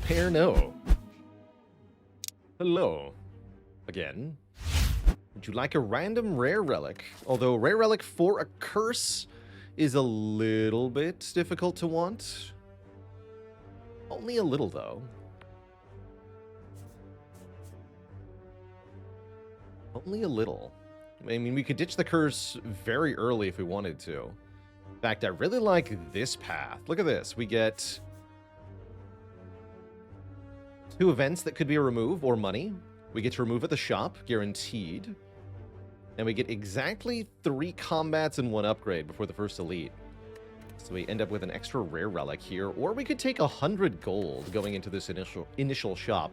Spare no. Hello. Again. Would you like a random rare relic? Although rare relic for a curse is a little bit difficult to want. Only a little, though. Only a little. I mean, we could ditch the curse very early if we wanted to. In fact, I really like this path. Look at this. We get 2 events that could be a remove or money. We get to remove at the shop, guaranteed. And we get exactly 3 combats and 1 upgrade before the first elite. So we end up with an extra rare relic here. Or we could take 100 gold going into this initial shop.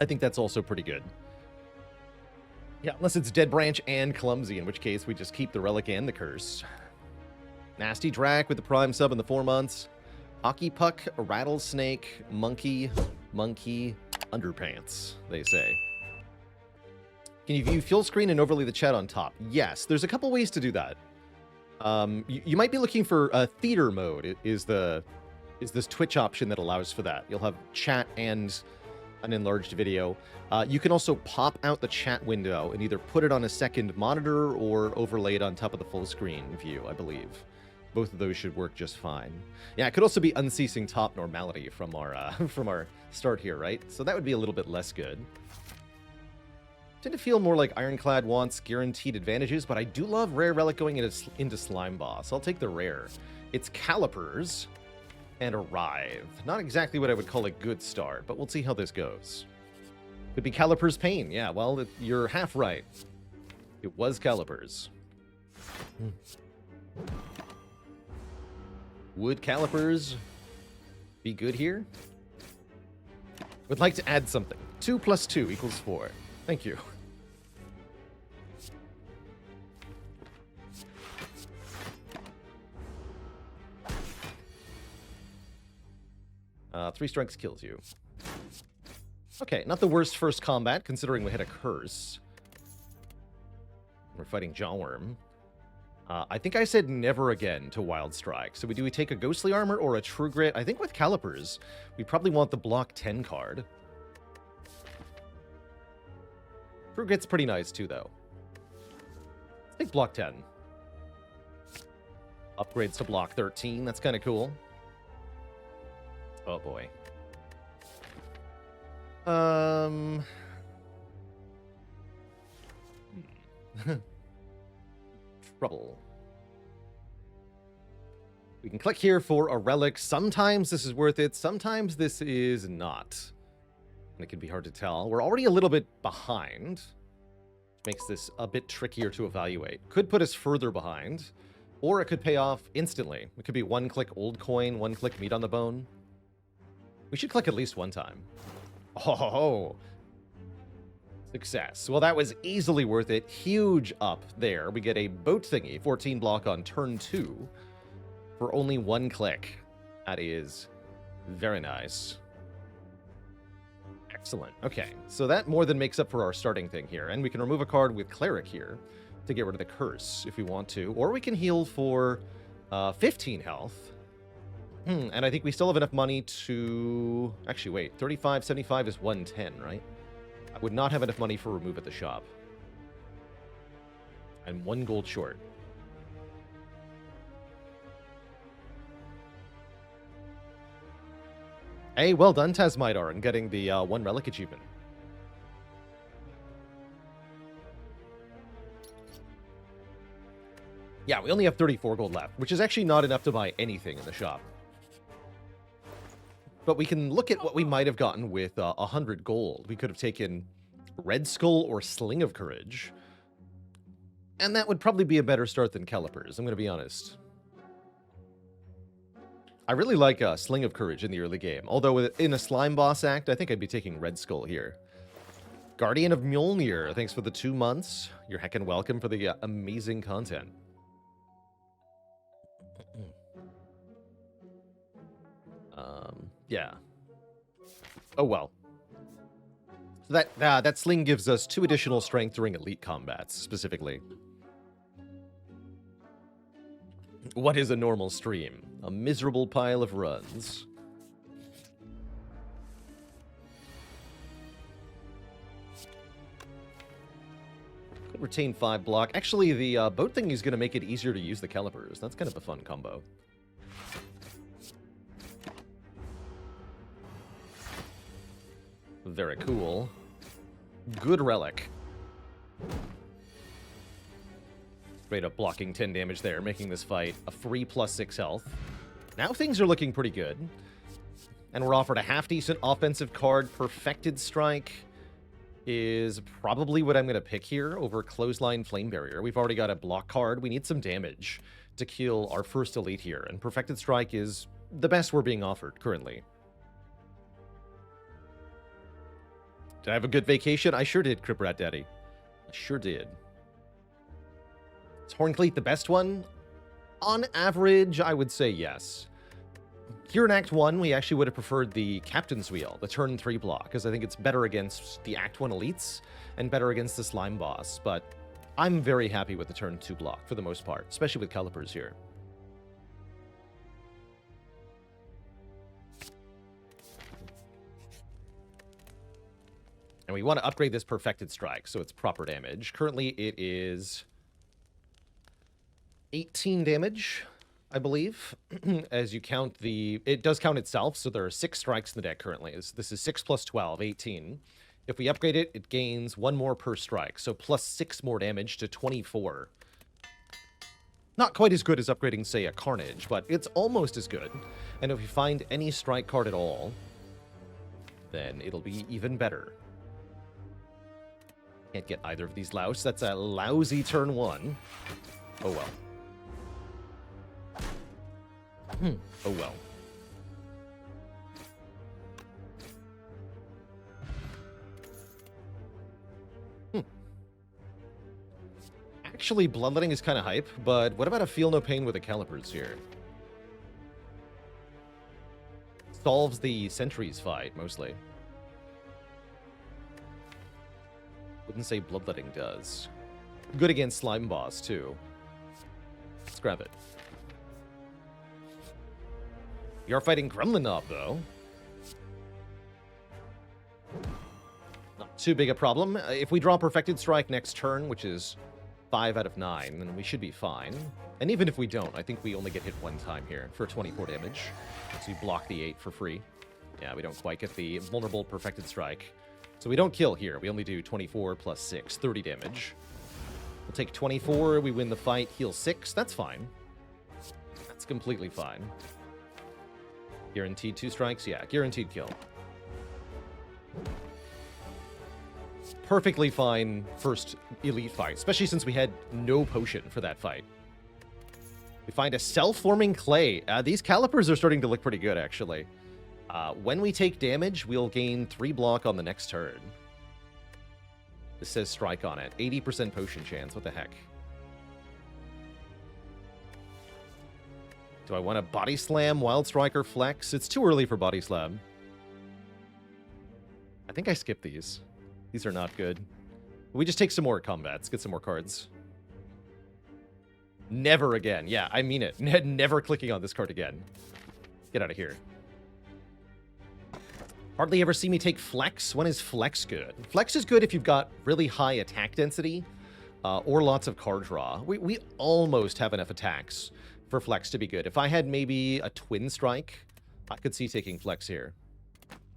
I think that's also pretty good. Yeah, unless it's Dead Branch and Clumsy, in which case we just keep the relic and the curse. Nasty Drac with the Prime sub in the 4 months. Hockey Puck, Rattlesnake, Monkey, Underpants, they say. Can you view full screen and overlay the chat on top? Yes, there's a couple ways to do that. You might be looking for a theater mode. Is this Twitch option that allows for that? You'll have chat and an enlarged video. You can also pop out the chat window and either put it on a second monitor or overlay it on top of the full screen view, I believe. Both of those should work just fine. Yeah, it could also be unceasing top normality from our start here, right? So that would be a little bit less good. Tend to feel more like Ironclad wants guaranteed advantages, but I do love rare relic going into Slime Boss. I'll take the rare. It's Calipers and Arrive. Not exactly what I would call a good start, but we'll see how this goes. Could be Calipers Pain. Yeah, well, you're half right. It was Calipers. Would Calipers be good here? Would like to add something. 2 + 2 = 4. Thank you. Three strikes kills you. Okay, not the worst first combat, considering we had a curse. We're fighting Jawworm. I think I said never again to Wild Strike. So do we take a Ghostly Armor or a True Grit? I think with Calipers, we probably want the block 10 card. True Grit's pretty nice too, though. Let's take block 10. Upgrades to block 13. That's kind of cool. Oh boy. Trouble. We can click here for a relic. Sometimes this is worth it. Sometimes this is not. And it can be hard to tell. We're already a little bit behind, which makes this a bit trickier to evaluate. Could put us further behind, or it could pay off instantly. It could be 1-click old coin, 1-click meat on the bone. We should click at least one time. Oh, success. Well, that was easily worth it. Huge up there. We get a boat thingy, 14 block on turn 2 for only 1 click. That is very nice. Excellent. Okay, so that more than makes up for our starting thing here. And we can remove a card with Cleric here to get rid of the curse if we want to. Or we can heal for 15 health. And I think we still have enough money to... Actually, wait. 35, 75 is 110, right? I would not have enough money for remove at the shop. I'm 1 gold short. Hey, well done, Tasmidar, in getting the 1 relic achievement. Yeah, we only have 34 gold left, which is actually not enough to buy anything in the shop. But we can look at what we might have gotten with 100 gold. We could have taken Red Skull or Sling of Courage. And that would probably be a better start than Calipers, I'm going to be honest. I really like Sling of Courage in the early game. Although in a Slime Boss act, I think I'd be taking Red Skull here. Guardian of Mjolnir, thanks for the 2 months. You're heckin' welcome for the amazing content. Yeah. Oh well. So that sling gives us 2 additional strength during elite combats, specifically. What is a normal stream? A miserable pile of runs. Retain 5 block. Actually, the boat thing is going to make it easier to use the calipers. That's kind of a fun combo. Very cool. Good relic. Straight up blocking 10 damage there, making this fight a free +6 health. Now things are looking pretty good. And we're offered a half-decent offensive card. Perfected Strike is probably what I'm going to pick here over Clothesline Flame Barrier. We've already got a block card. We need some damage to kill our first elite here. And Perfected Strike is the best we're being offered currently. Did I have a good vacation? I sure did, Crip Rat Daddy. I sure did. Is Horncleat the best one? On average, I would say yes. Here in Act 1, we actually would have preferred the Captain's Wheel, the turn 3 block, because I think it's better against the Act 1 elites and better against the Slime Boss, but I'm very happy with the turn 2 block for the most part, especially with calipers here. And we want to upgrade this Perfected Strike, so it's proper damage. Currently, it is 18 damage, I believe, as you count the... It does count itself, so there are 6 strikes in the deck currently. This is 6 plus 12, 18. If we upgrade it, it gains 1 more per strike, so plus 6 more damage to 24. Not quite as good as upgrading, say, a Carnage, but it's almost as good. And if we find any strike card at all, then it'll be even better. Can't get either of these louse. That's a lousy turn 1. Oh well. Oh well. Actually, Bloodletting is kind of hype, but what about a Feel No Pain with the calipers here? Solves the Sentries fight, mostly. Wouldn't say Bloodletting does. Good against Slime Boss, too. Let's grab it. We are fighting Gremlin Knob, though. Not too big a problem. If we draw Perfected Strike next turn, which is 5 out of 9, then we should be fine. And even if we don't, I think we only get hit 1 time here for 24 damage. So we block the 8 for free. Yeah, we don't quite get the vulnerable Perfected Strike. So we don't kill here. We only do 24 plus 6, 30 damage. We'll take 24, we win the fight, heal 6. That's fine. That's completely fine. Guaranteed 2 strikes? Yeah, guaranteed kill. Perfectly fine first elite fight, especially since we had no potion for that fight. We find a self-forming clay. These calipers are starting to look pretty good, actually. When we take damage, we'll gain 3 block on the next turn. This says strike on it. 80% potion chance. What the heck? Do I want a Body Slam, Wild Strike, or Flex? It's too early for Body Slam. I think I skipped these. These are not good. We just take some more combats. Get some more cards. Never again. Yeah, I mean it. Never clicking on this card again. Get out of here. Hardly ever see me take Flex. When is Flex good? Flex is good if you've got really high attack density or lots of card draw. We almost have enough attacks for Flex to be good. If I had maybe a Twin Strike, I could see taking Flex here.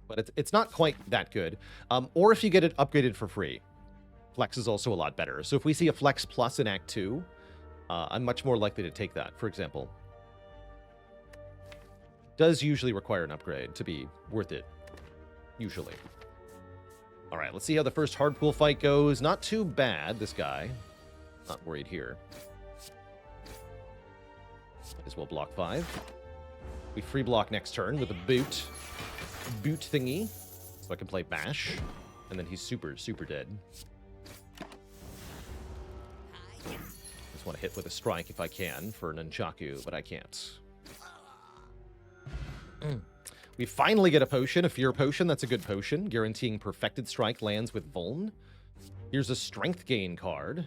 But it's not quite that good. Or if you get it upgraded for free, Flex is also a lot better. So if we see a Flex Plus in Act 2, I'm much more likely to take that, for example. Does usually require an upgrade to be worth it. Usually. All right, let's see how the first hard pool fight goes. Not too bad, this guy. Not worried here. Might as well block 5. We free block next turn with a boot thingy, so I can play Bash, and then he's super, super dead. Just want to hit with a strike if I can for Nunchaku, but I can't. We finally get a potion, a Fear Potion. That's a good potion, guaranteeing Perfected Strike lands with Vuln. Here's a Strength Gain card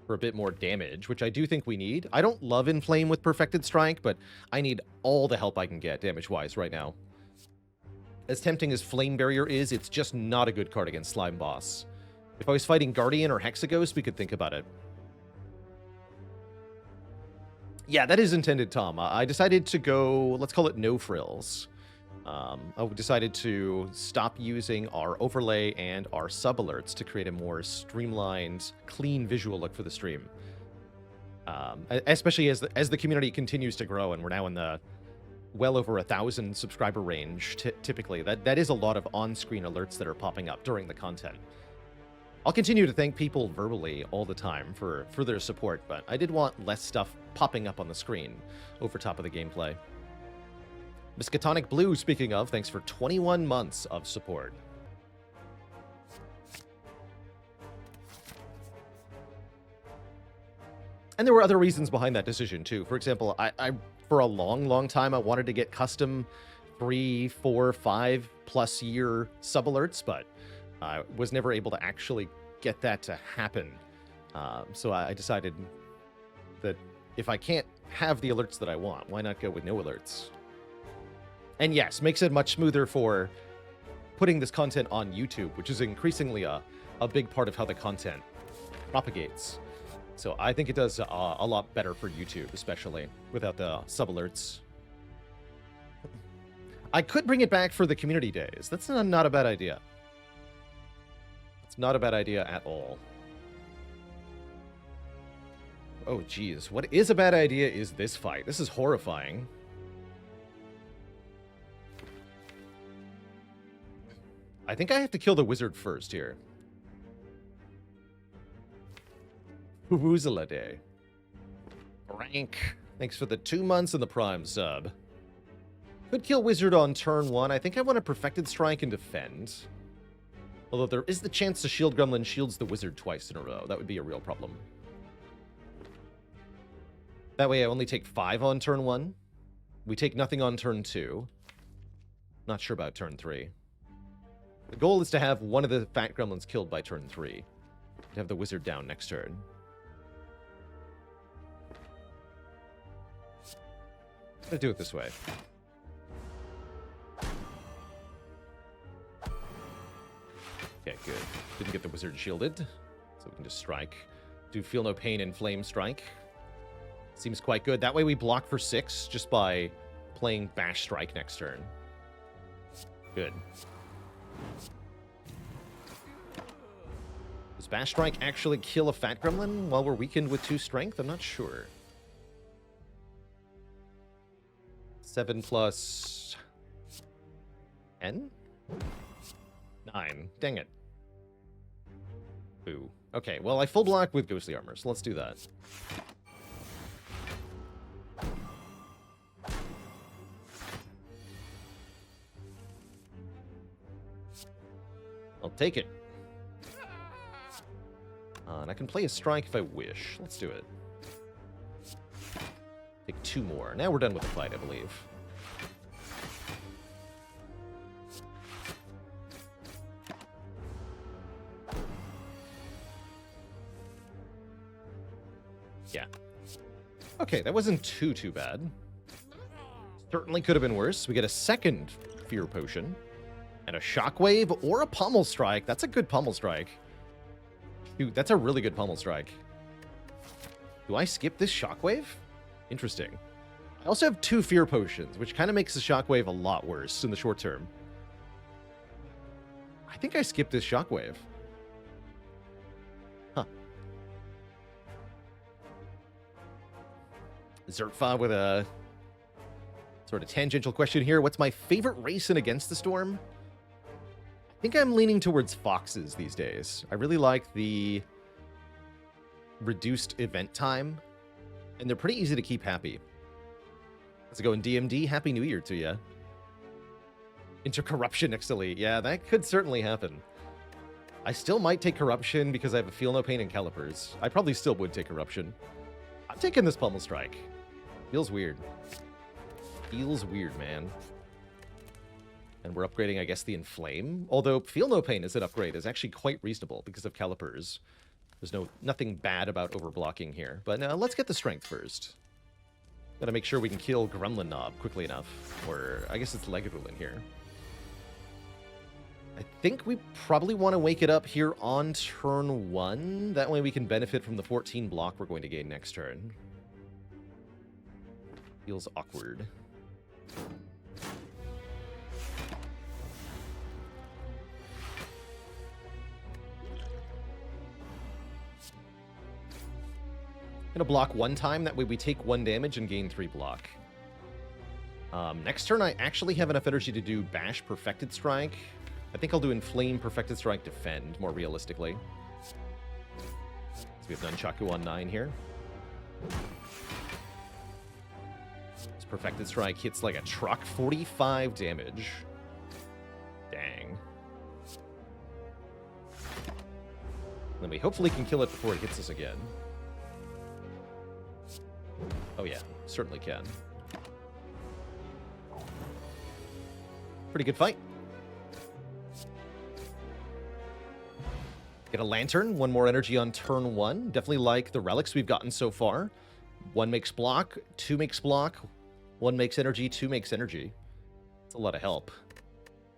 for a bit more damage, which I do think we need. I don't love Inflame with Perfected Strike, but I need all the help I can get damage-wise right now. As tempting as Flame Barrier is, it's just not a good card against Slime Boss. If I was fighting Guardian or Hexaghost, we could think about it. Yeah, that is intended, Tom. I decided to go, let's call it no frills. I decided to stop using our overlay and our sub alerts to create a more streamlined, clean visual look for the stream. Especially as the community continues to grow, and we're now in the well over 1,000 subscriber range. Typically, that is a lot of on-screen alerts that are popping up during the content. I'll continue to thank people verbally all the time for their support, but I did want less stuff popping up on the screen over top of the gameplay. Miskatonic Blue, speaking of, thanks for 21 months of support. And there were other reasons behind that decision, too. For example, I for a long time, I wanted to get custom 3, 4, 5+ year sub-alerts, but I was never able to actually get that to happen. So I decided that if I can't have the alerts that I want, why not go with no alerts? And yes, makes it much smoother for putting this content on YouTube, which is increasingly a big part of how the content propagates. So I think it does a lot better for YouTube, especially without the sub-alerts. I could bring it back for the community days. That's not a bad idea. It's not a bad idea at all. Oh, geez. What is a bad idea is this fight. This is horrifying. I think I have to kill the wizard first here. Woozala Day. Rank. Thanks for the 2 months and the Prime sub. Could kill wizard on turn 1. I think I want a Perfected Strike and defend. Although there is the chance the shield gremlin shields the wizard twice in a row. That would be a real problem. That way I only take 5 on turn 1. We take nothing on turn 2. Not sure about turn 3. The goal is to have one of the fat gremlins killed by turn 3. To have the wizard down next turn. I'm gonna do it this way. Okay, good. Didn't get the wizard shielded, so we can just strike. Do Feel No Pain and Flame Strike. Seems quite good. That way we block for 6 just by playing Bash Strike next turn. Good. Does Bash Strike actually kill a Fat Gremlin while we're weakened with 2 strength? I'm not sure. 7 plus 10? 9. Dang it. Boo. Okay, well, I full block with Ghostly Armor, so let's do that. I'll take it. And I can play a strike if I wish. Let's do it. Take 2 more. Now we're done with the fight, I believe. Yeah. Okay, that wasn't too bad. Certainly could have been worse. We get a second Fear Potion. And a Shockwave or a Pummel Strike. That's a good Pummel Strike. Dude, that's a really good Pummel Strike. Do I skip this Shockwave? Interesting. I also have 2 Fear Potions, which kind of makes the Shockwave a lot worse in the short term. I think I skipped this Shockwave. Huh. Zertfa with a sort of tangential question here. What's my favorite race in Against the Storm? I think I'm leaning towards Foxes these days. I really like the reduced event time, and they're pretty easy to keep happy. Let's go in DMD. Happy New Year to you. Into Corruption next Elite. Yeah, that could certainly happen. I still might take Corruption because I have a Feel No Pain and Calipers. I probably still would take Corruption. I'm taking this Pummel Strike. Feels weird. Feels weird, man. And we're upgrading, I guess, the Inflame. Although Feel No Pain as an upgrade is actually quite reasonable because of Calipers. There's nothing bad about overblocking here. But let's get the Strength first. Gotta make sure we can kill Gremlin Knob quickly enough. Or I guess it's Legadul in here. I think we probably want to wake it up here on turn 1. That way we can benefit from the 14 block we're going to gain next turn. Feels awkward. Gonna block 1 time, that way we take 1 damage and gain 3 block. Next turn I actually have enough energy to do Bash Perfected Strike. I think I'll do Inflame Perfected Strike Defend, more realistically. So we have Nunchaku on 9 here. This Perfected Strike hits like a truck, 45 damage. Dang. Then we hopefully can kill it before it hits us again. Oh yeah, certainly can. Pretty good fight. Get a Lantern, 1 more energy on turn 1. Definitely like the relics we've gotten so far. 1 makes block, 2 makes block, 1 makes energy, 2 makes energy. It's a lot of help.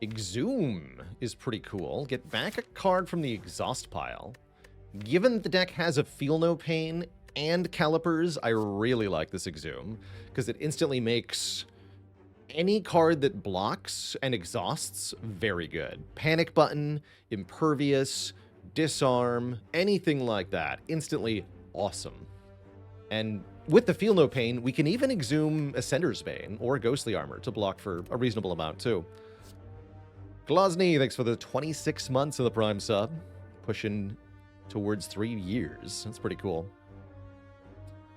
Exhume is pretty cool. Get back a card from the exhaust pile. Given that the deck has a Feel No Pain and Calipers, I really like this Exhume, because it instantly makes any card that blocks and exhausts very good. Panic Button, Impervious, Disarm, anything like that. Instantly awesome. And with the Feel No Pain, we can even Exhume Ascender's Bane or Ghostly Armor to block for a reasonable amount too. Glosny, thanks for the 26 months of the Prime sub. Pushing towards 3 years. That's pretty cool.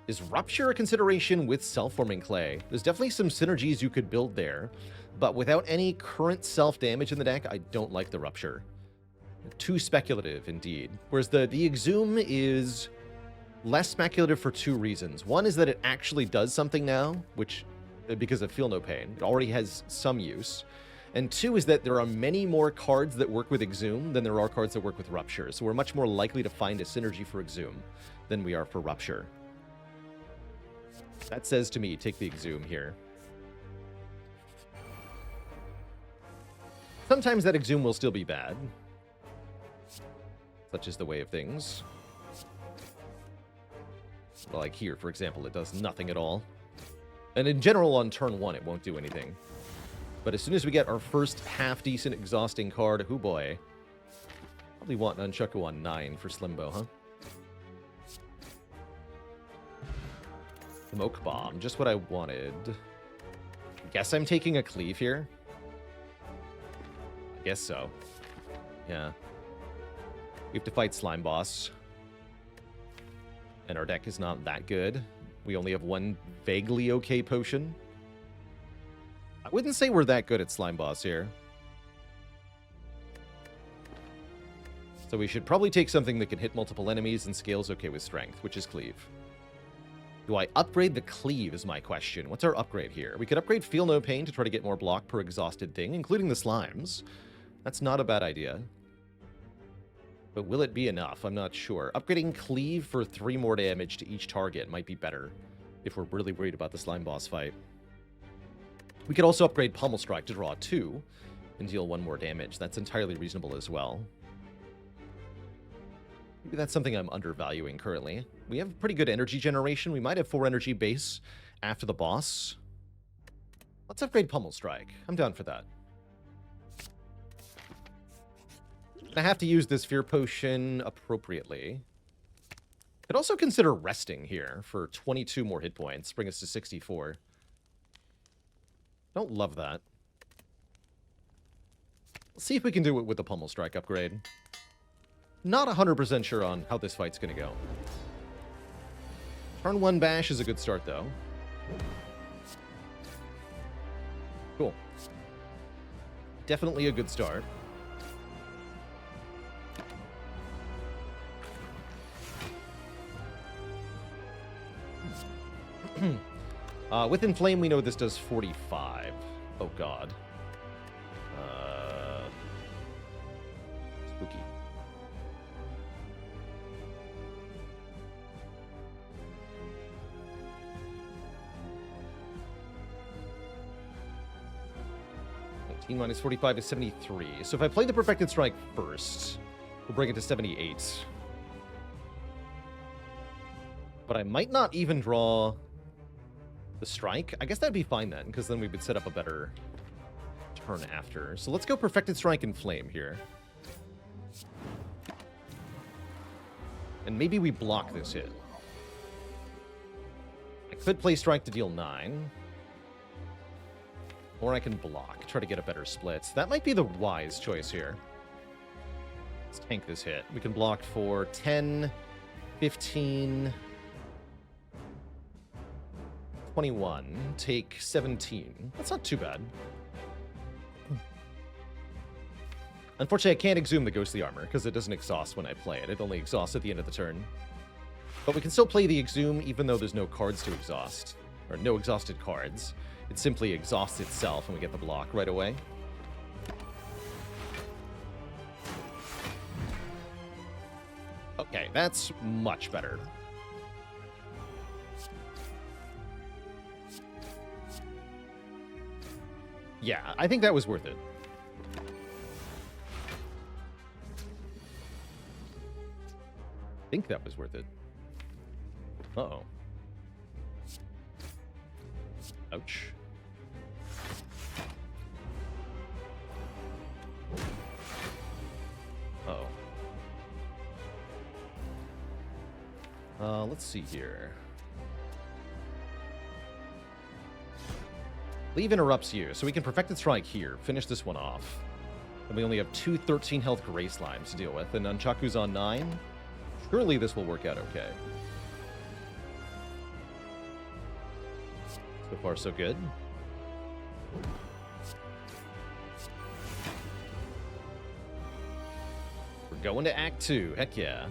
Is Rupture a consideration with Self-Forming Clay? There's definitely some synergies you could build there, but without any current self-damage in the deck, I don't like the Rupture. Too speculative, indeed. Whereas the Exhume is less speculative for 2 reasons. One is that it actually does something now, which, because of Feel No Pain, it already has some use. And 2 is that there are many more cards that work with Exhume than there are cards that work with Rupture, so we're much more likely to find a synergy for Exhume than we are for Rupture. That says to me, take the Exhume here. Sometimes that Exhume will still be bad. Such is the way of things. Like here, for example, it does nothing at all. And in general, on turn 1, it won't do anything. But as soon as we get our first half-decent exhausting card, oh boy. Probably want Nunchaku on 9 for Slimbo, huh? Smoke Bomb, just what I wanted. Guess I'm taking a Cleave here. I guess so. Yeah. We have to fight Slime Boss. And our deck is not that good. We only have 1 vaguely okay potion. I wouldn't say we're that good at Slime Boss here. So we should probably take something that can hit multiple enemies and scales okay with Strength, which is Cleave. Do I upgrade the Cleave is my question. What's our upgrade here? We could upgrade Feel No Pain to try to get more block per exhausted thing, including the slimes. That's not a bad idea. But will it be enough? I'm not sure. Upgrading Cleave for 3 more damage to each target might be better if we're really worried about the slime boss fight. We could also upgrade Pummel Strike to draw 2 and deal 1 more damage. That's entirely reasonable as well. Maybe that's something I'm undervaluing currently. We have pretty good energy generation. We might have 4 energy base after the boss. Let's upgrade Pummel Strike. I'm down for that. I have to use this Fear Potion appropriately. Could also consider resting here for 22 more hit points. Bring us to 64. Don't love that. Let's see if we can do it with the Pummel Strike upgrade. Not 100% sure on how this fight's going to go. Turn 1 bash is a good start, though. Cool. Definitely a good start. With Inflame, we know this does 45. Oh, God. Spooky. 18 minus 45 is 73. So if I play the Perfected Strike first, we'll bring it to 78. But I might not even draw the strike. I guess that'd be fine then, because then we would set up a better turn after. So let's go Perfected Strike and Flame here. And maybe we block this hit. I could play Strike to deal 9. Or I can block, try to get a better split. That might be the wise choice here. Let's tank this hit. We can block for 10, 15, 21, take 17. That's not too bad. Unfortunately, I can't exhume the Ghostly Armor, because it doesn't exhaust when I play it. It only exhausts at the end of the turn. But we can still play the Exhume, even though there's no cards to exhaust. Or no exhausted cards. It simply exhausts itself, and we get the block right away. Okay, that's much better. Yeah, I think that was worth it. I think that was worth it. Uh-oh. Ouch. Uh-oh. Let's see here. Leave interrupts you, so we can Perfected Strike here, finish this one off. And we only have 2 13 health Gray Slimes to deal with, and Nunchaku's on 9. Surely this will work out okay. So far, so good. We're going to Act 2. Heck yeah.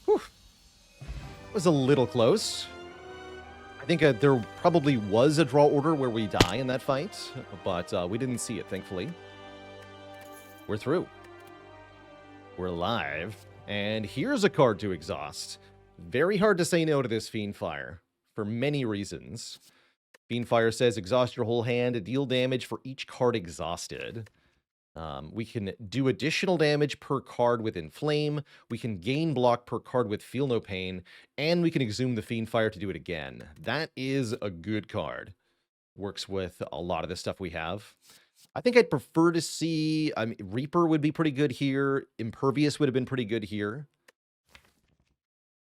Whew. Was a little close. I think there probably was a draw order where we die in that fight, but we didn't see it, thankfully. We're through. We're live. And here's a card to exhaust. Very hard to say no to this Fiendfire, for many reasons. Fiendfire says, exhaust your whole hand, deal damage for each card exhausted. We can do additional damage per card with Inflame, we can gain block per card with Feel No Pain, and we can exhume the Fiendfire to do it again. That is a good card. Works with a lot of the stuff we have. I think I'd prefer to see... Reaper would be pretty good here. Impervious would have been pretty good here.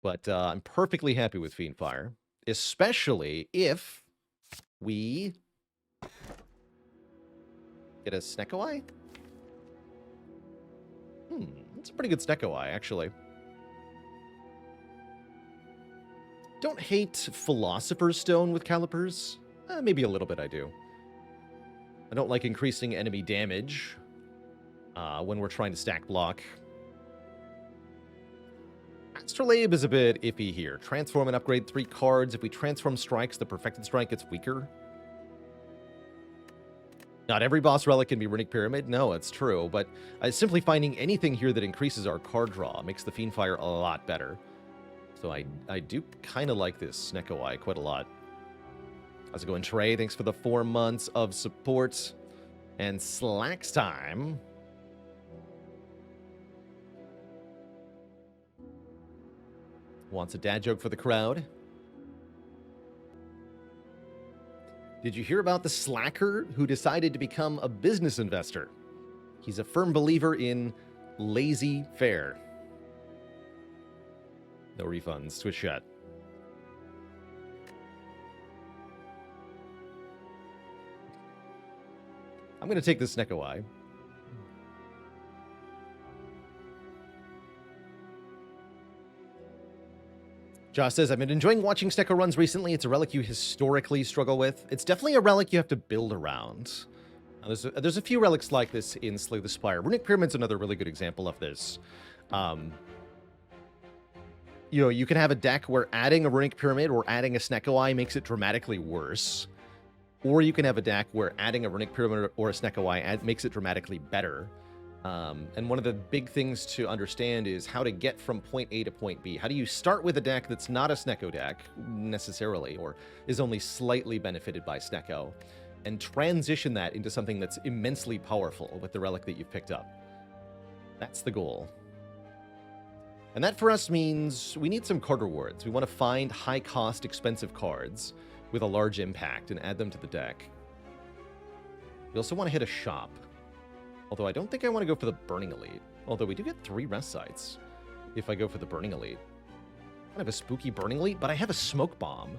But I'm perfectly happy with Fiendfire. Especially if we get a Snecko Eye? That's a pretty good Snecko Eye, actually. Don't hate Philosopher's Stone with Calipers. Maybe a little bit I do. I don't like increasing enemy damage when we're trying to stack block. Astrolabe is a bit iffy here. Transform and upgrade 3 cards. If we transform strikes, the Perfected Strike gets weaker. Not every boss relic can be Runic Pyramid. No, it's true. But simply finding anything here that increases our card draw makes the Fiendfire a lot better. So I do kind of like this Snecko Eye quite a lot. How's it going, Trey? Thanks for the 4 months of support. And Slacks time. Wants a dad joke for the crowd. Did you hear about the slacker who decided to become a business investor? He's a firm believer in lazy fare. No refunds. Twitch chat. I'm going to take this Snecko Eye. Josh says, I've been enjoying watching Snecko runs recently. It's a relic you historically struggle with. It's definitely a relic you have to build around. There's a few relics like this in Slay the Spire. Runic Pyramid's another really good example of this. You know, you can have a deck where adding a Runic Pyramid or adding a Snecko Eye makes it dramatically worse. Or you can have a deck where adding a Runic Pyramid or a Snecko Eye makes it dramatically better. And one of the big things to understand is how to get from point A to point B. How do you start with a deck that's not a Snecko deck, necessarily, or is only slightly benefited by Snecko? and transition that into something that's immensely powerful with the relic that you've picked up. That's the goal. And that for us means we need some card rewards. We want to find high-cost, expensive cards with a large impact and add them to the deck. We also want to hit a shop. Although I don't think I want to go for the Burning Elite. Although we do get 3 rest sites if I go for the Burning Elite. I have a spooky Burning Elite, but I have a Smoke Bomb.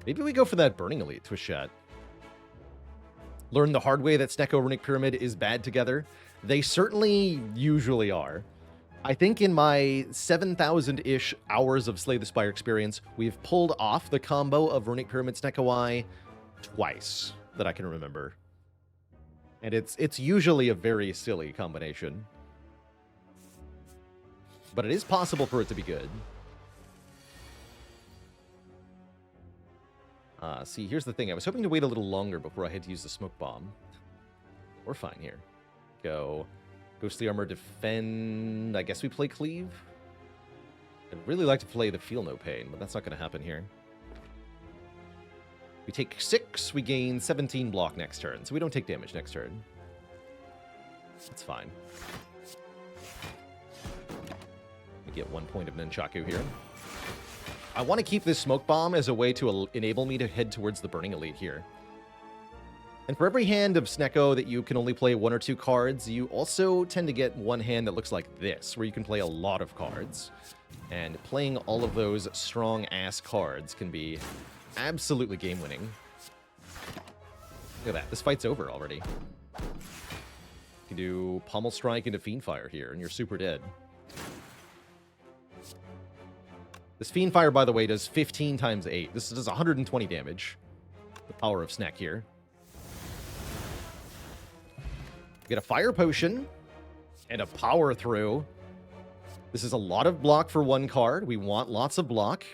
Maybe we go for that Burning Elite, Twishette. Learn the hard way that Snecko Runic Pyramid is bad together. They certainly usually are. I think in my 7,000-ish hours of Slay the Spire experience, we've pulled off the combo of Runic Pyramid Snecko twice that I can remember. And it's usually a very silly combination. But it is possible for it to be good. See, here's the thing. I was hoping to wait a little longer before I had to use the Smoke Bomb. We're fine here. Go Ghostly Armor, defend. I guess we play Cleave. I'd really like to play the Feel No Pain, but that's not going to happen here. We take 6, we gain 17 block next turn, so we don't take damage next turn. That's fine. We get 1 point of Nunchaku here. I want to keep this Smoke Bomb as a way to enable me to head towards the Burning Elite here. And for every hand of Snecko that you can only play 1 or 2 cards, you also tend to get one hand that looks like this, where you can play a lot of cards. And playing all of those strong-ass cards can be absolutely game-winning. Look at that. This fight's over already. You can do Pommel Strike into Fiendfire here, and you're super dead. This Fiendfire, by the way, does 15 times 8. This does 120 damage. The power of Sneck here. Get a Fire Potion and a Power Through. This is a lot of block for 1 card. We want lots of block.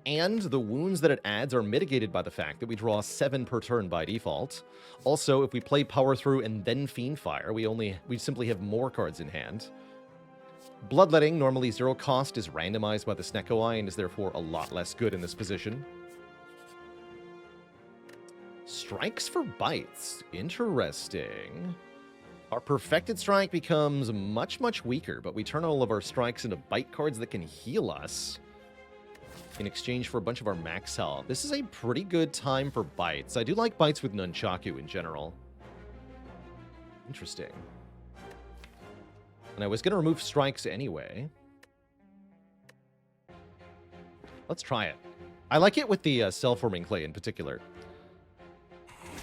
And the wounds that it adds are mitigated by the fact that we draw 7 per turn by default. Also, if we play Power Through and then Fiendfire, we simply have more cards in hand. Bloodletting, normally 0 cost, is randomized by the Snecko and is therefore a lot less good in this position. Strikes for bites. Interesting. Our Perfected Strike becomes much, much weaker, but we turn all of our strikes into bite cards that can heal us in exchange for a bunch of our max health. This is a pretty good time for bites. I do like bites with Nunchaku in general. Interesting. And I was going to remove strikes anyway. Let's try it. I like it with the Cell-Forming Clay in particular.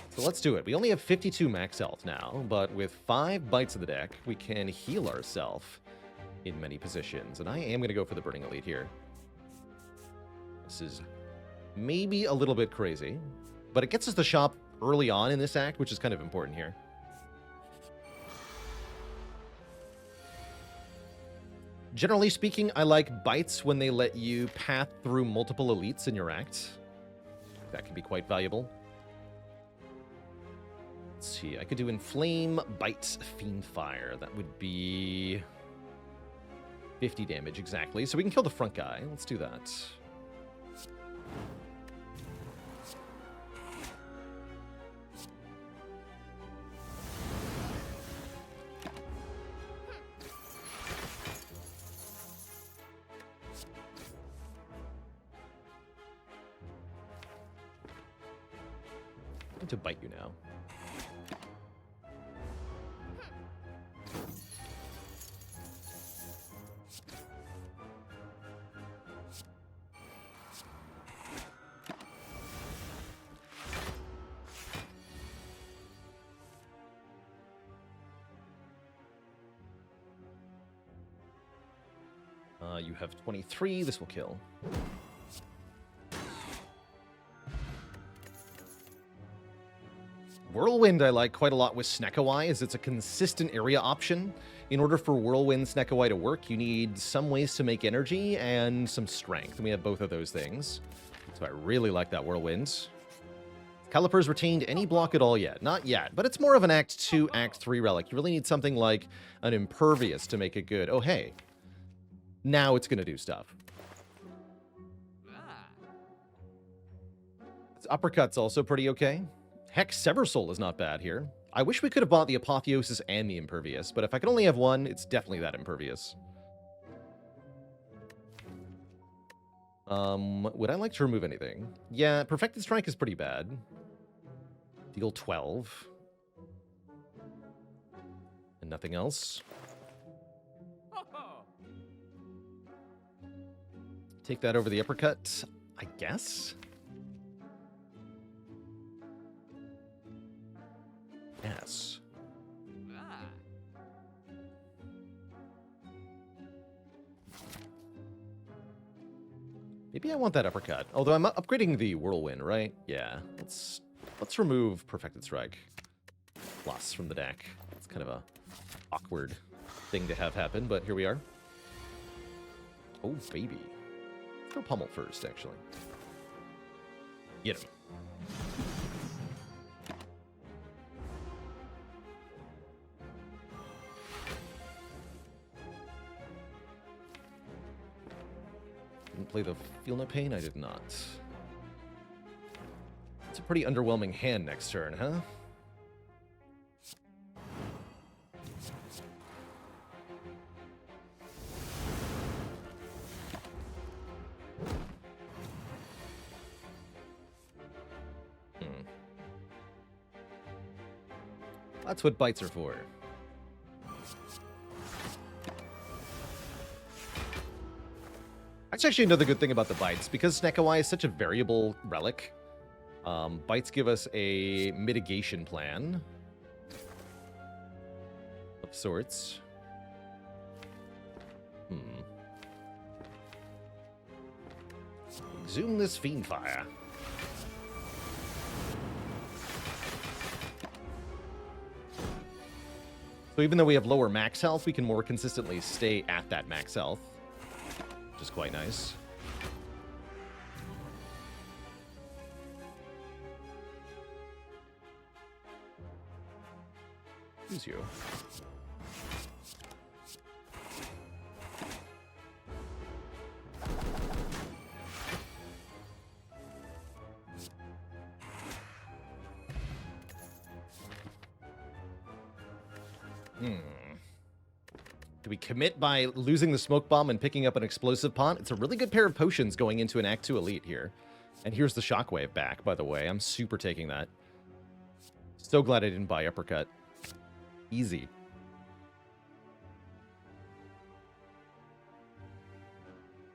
So let's do it. We only have 52 max health now, but with 5 bites of the deck, we can heal ourselves in many positions. And I am going to go for the Burning Elite here. This is maybe a little bit crazy, but it gets us the shop early on in this act, which is kind of important here. Generally speaking, I like bites when they let you path through multiple elites in your act. That can be quite valuable. Let's see, I could do Inflame, Bite, Fiendfire. That would be 50 damage exactly. So we can kill the front guy. Let's do that. To bite you now. You have 23. This will kill. Whirlwind I like quite a lot with Snecko as it's a consistent area option. In order for Whirlwind Snecko to work, you need some ways to make energy and some strength. And we have both of those things. So I really like that Whirlwind. Caliper's retained any block at all yet? Not yet, but it's more of an Act 2, Act 3 relic. You really need something like an Impervious to make it good. Oh, hey. Now it's going to do stuff. Uppercut's also pretty okay. Heck, Sever Soul is not bad here. I wish we could have bought the Apotheosis and the Impervious, but if I could only have one, it's definitely that Impervious. Would I like to remove anything? Yeah, Perfected Strike is pretty bad. Deal 12. And nothing else. Take that over the Uppercut, I guess? Yes. Maybe I want that Uppercut. Although I'm upgrading the Whirlwind, right? Yeah. Let's remove Perfected Strike. Plus from the deck. It's kind of a awkward thing to have happen, but here we are. Oh, baby. Let's go Pummel first, actually. Get him. Didn't play the Feel No Pain? I did not. It's a pretty underwhelming hand next turn, huh? That's what bites are for. That's actually another good thing about the bites. Because Snekawai is such a variable relic, bites give us a mitigation plan of sorts. Zoom this Fiendfire. So even though we have lower max health, we can more consistently stay at that max health, which is quite nice. Who's you? Do we commit by losing the smoke bomb and picking up an explosive pot? It's a really good pair of potions going into an Act 2 Elite here. And here's the Shockwave back, by the way. I'm super taking that. So glad I didn't buy Uppercut. Easy.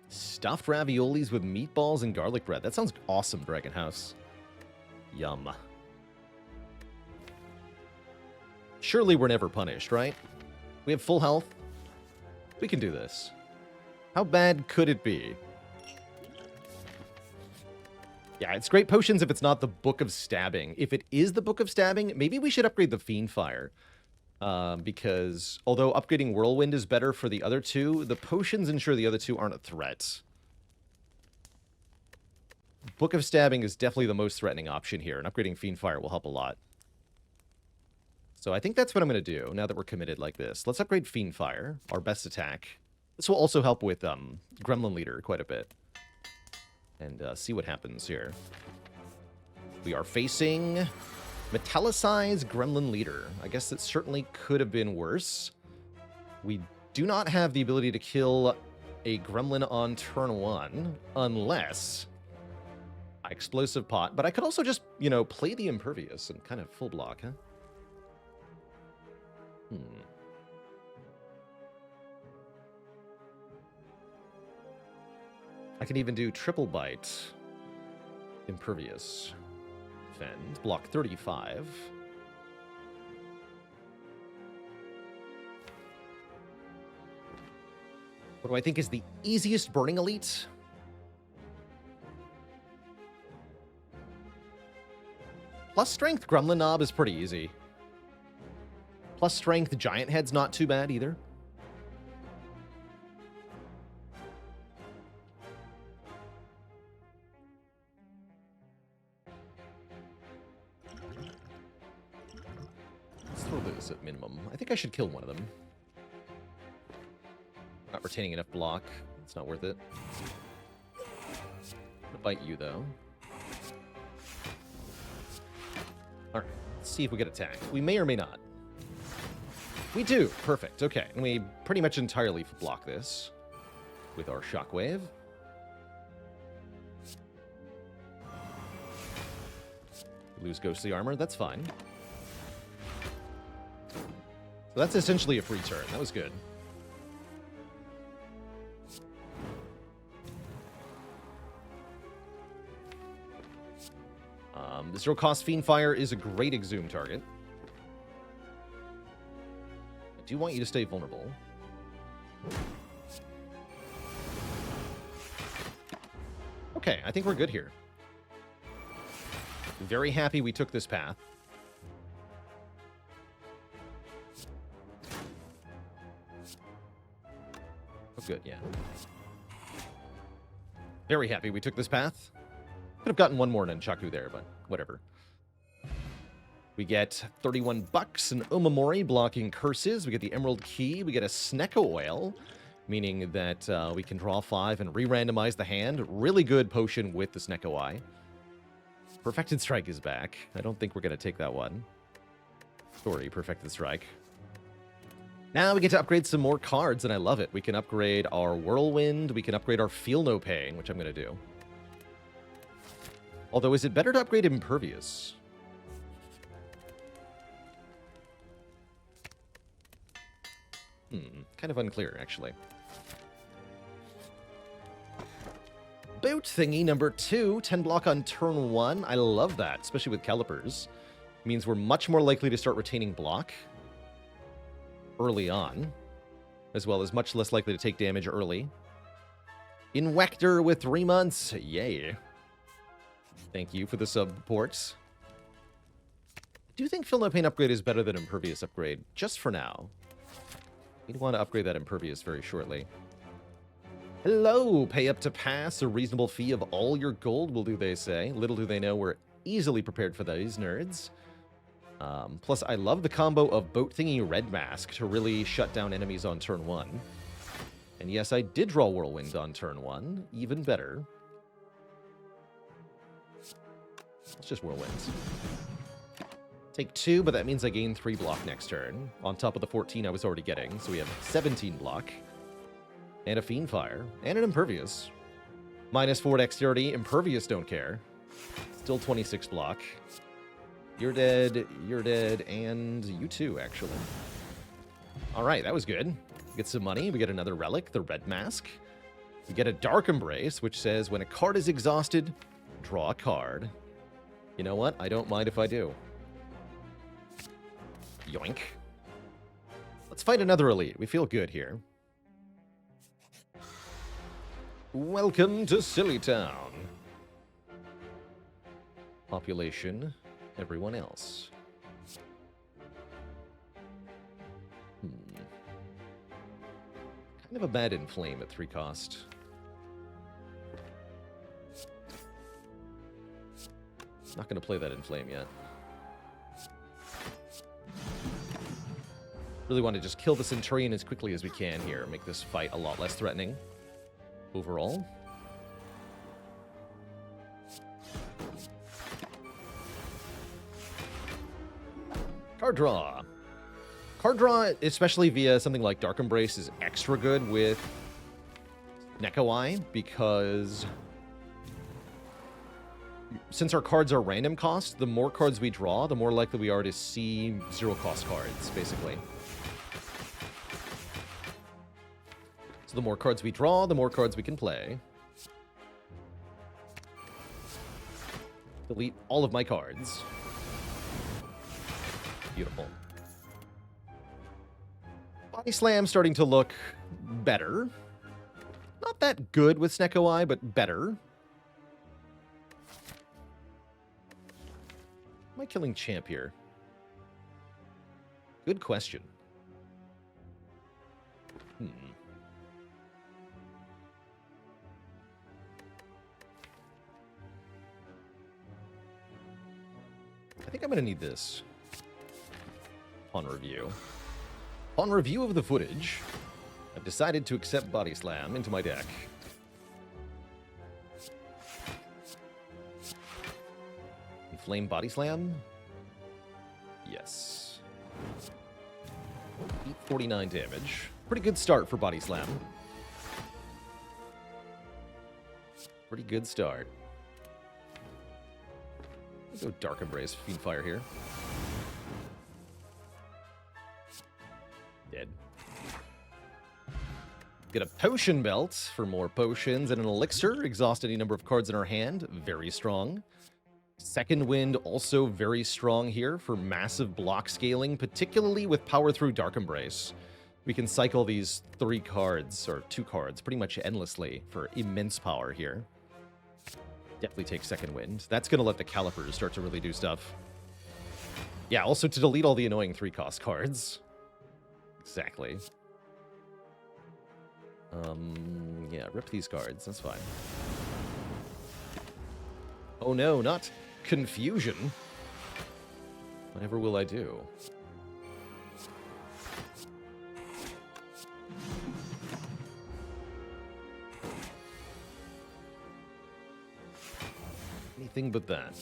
Stuffed raviolis with meatballs and garlic bread. That sounds awesome, Dragon House. Yum. Surely we're never punished, right? We have full health. We can do this. How bad could it be? Yeah, it's great potions if it's not the Book of Stabbing. If it is the Book of Stabbing, maybe we should upgrade the Fiendfire. Because although upgrading Whirlwind is better for the other two, the potions ensure the other two aren't a threat. Book of Stabbing is definitely the most threatening option here, and upgrading Fiendfire will help a lot. So I think that's what I'm going to do, now that we're committed like this. Let's upgrade Fiendfire, our best attack. This will also help with Gremlin Leader quite a bit. And see what happens here. We are facing Metallicized Gremlin Leader. I guess it certainly could have been worse. We do not have the ability to kill a Gremlin on turn 1, unless I Explosive Pot. But I could also just, you know, play the Impervious and kind of full block, huh? I can even do Triple Bite, Impervious, Defend, block 35. What do I think is the easiest Burning Elite? Plus Strength Gremlin Knob is pretty easy. Plus Strength Giant Head's not too bad either. Let's throw this at minimum. I think I should kill one of them. Not retaining enough block. It's not worth it. I'm gonna bite you, though. Let's see if we get attacked. We may or may not. We do. Perfect. Okay. And we pretty much entirely block this with our shockwave. Lose ghostly armor. That's fine. So that's essentially a free turn. That was good. The zero-cost Fiendfire is a great Exhume target. I do want you to stay vulnerable. Okay, I think we're good here. Very happy we took this path. Oh, good, yeah. Very happy we took this path. Could have gotten one more Nunchaku there, but whatever. We get 31 bucks, an Omamori blocking curses. We get the Emerald Key. We get a Snecko Oil, meaning that we can draw 5 and re-randomize the hand. Really good potion with the Snecko Eye. Perfected Strike is back. I don't think we're going to take that one. Sorry, Perfected Strike. Now we get to upgrade some more cards, and I love it. We can upgrade our Whirlwind. We can upgrade our Feel No Pain, which I'm going to do. Although, is it better to upgrade Impervious? Kind of unclear, actually. Boot thingy number 2, 10 block on turn 1. I love that, especially with Calipers. It means we're much more likely to start retaining block early on, as well as much less likely to take damage early. Inwector with 3 months. Yay. Thank you for the support. I do think Feel No Pain upgrade is better than Impervious upgrade, just for now. We'd want to upgrade that Impervious very shortly. Hello! Pay up to pass. A reasonable fee of all your gold will do, they say. Little do they know we're easily prepared for these nerds. Plus, I love the combo of Boat Thingy Red Mask to really shut down enemies on turn 1. And yes, I did draw Whirlwind on turn 1. Even better. It's just Whirlwinds. Take 2, but that means I gain 3 block next turn, on top of the 14 I was already getting, so we have 17 block. And a Fiendfire, and an Impervious. -4 dexterity, Impervious don't care. Still 26 block. You're dead, and you too, actually. Alright, that was good. We get some money, we get another relic, the Red Mask. We get a Dark Embrace, which says when a card is exhausted, draw a card. You know what? I don't mind if I do. Yoink. Let's fight another elite. We feel good here. Welcome to Silly Town. Population, everyone else. Kind of a bad inflame at 3 cost. Not going to play that inflame yet. Really want to just kill the Centurion as quickly as we can here. Make this fight a lot less threatening. Overall. Card draw. Card draw, especially via something like Dark Embrace, is extra good with Neko Eye because since our cards are random cost, the more cards we draw, the more likely we are to see 0-cost cards, basically. So the more cards we draw, the more cards we can play. Delete all of my cards. Beautiful. Body Slam starting to look better. Not that good with Snecko Eye, but better. Am I killing Champ here? Good question. I think I'm going to need this on review. On review of the footage, I've decided to accept Body Slam into my deck. Inflame Body Slam? Yes. 849 damage. Pretty good start for Body Slam. Pretty good start. Let's go Dark Embrace, Fiend Fire here. Dead. Get a Potion Belt for more potions and an Elixir. Exhaust any number of cards in our hand. Very strong. Second Wind, also very strong here for massive block scaling, particularly with Power Through Dark Embrace. We can cycle these 3 cards, or 2 cards, pretty much endlessly for immense power here. Definitely take Second Wind. That's going to let the Calipers start to really do stuff. Yeah, also to delete all the annoying 3-cost cards. Exactly. Yeah, rip these cards. That's fine. Oh no, not Confusion. Whatever will I do? Anything but that.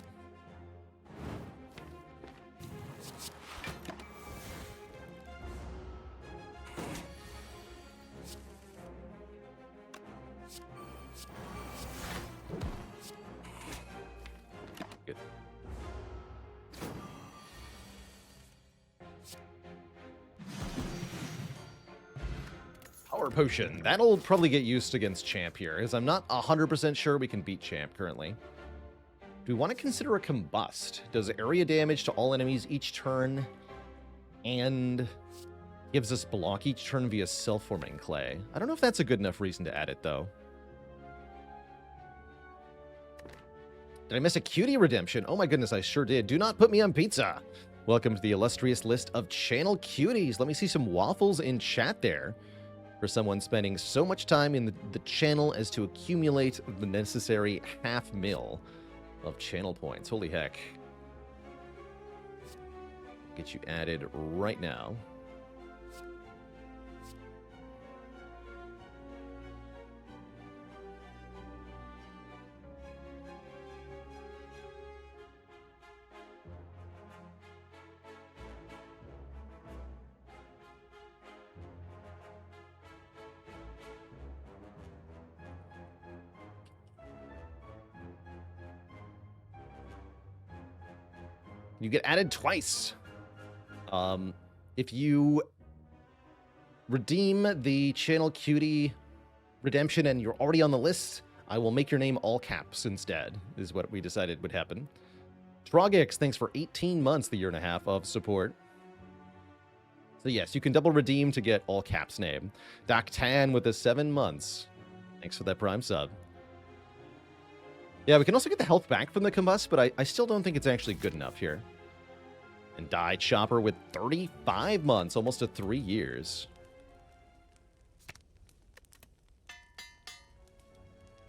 Good. Power Potion. That'll probably get used against Champ here, because I'm not 100% sure we can beat Champ currently. Do we want to consider a Combust? Does area damage to all enemies each turn and gives us block each turn via self-forming clay. I don't know if that's a good enough reason to add it, though. Did I miss a cutie redemption? Oh my goodness, I sure did. Do not put me on pizza. Welcome to the illustrious list of channel cuties. Let me see some waffles in chat there for someone spending so much time in the channel as to accumulate the necessary half mil of channel points. Holy heck. Get you added right now. You get added twice. If you redeem the channel cutie redemption and you're already on the list, I will make your name all caps instead, is what we decided would happen. Trogix, thanks for 18 months, the year and a half of support. So yes, you can double redeem to get all caps name. Doctan with the 7 months. Thanks for that Prime sub. Yeah, we can also get the health back from the Combust, but I still don't think it's actually good enough here. And Die Chopper with 35 months, almost to 3 years.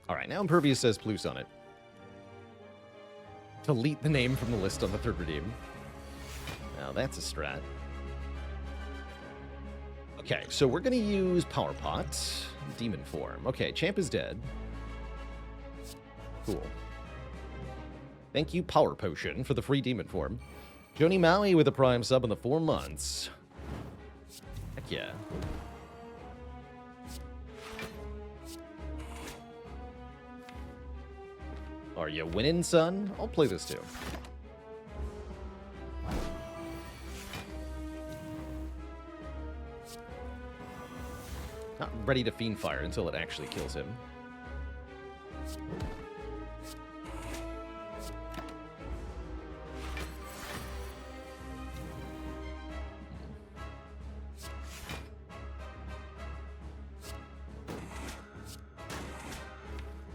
All right, now Impervious says Plus on it. Delete the name from the list on the third redeem. Now that's a strat. Okay, so we're going to use Power Pot. Demon form. Okay, Champ is dead. Cool. Thank you, Power Potion, for the free demon form. Joni Maui with a Prime sub in the 4 months. Heck yeah. Are you winning, son? I'll play this too. Not ready to Fiend Fire until it actually kills him.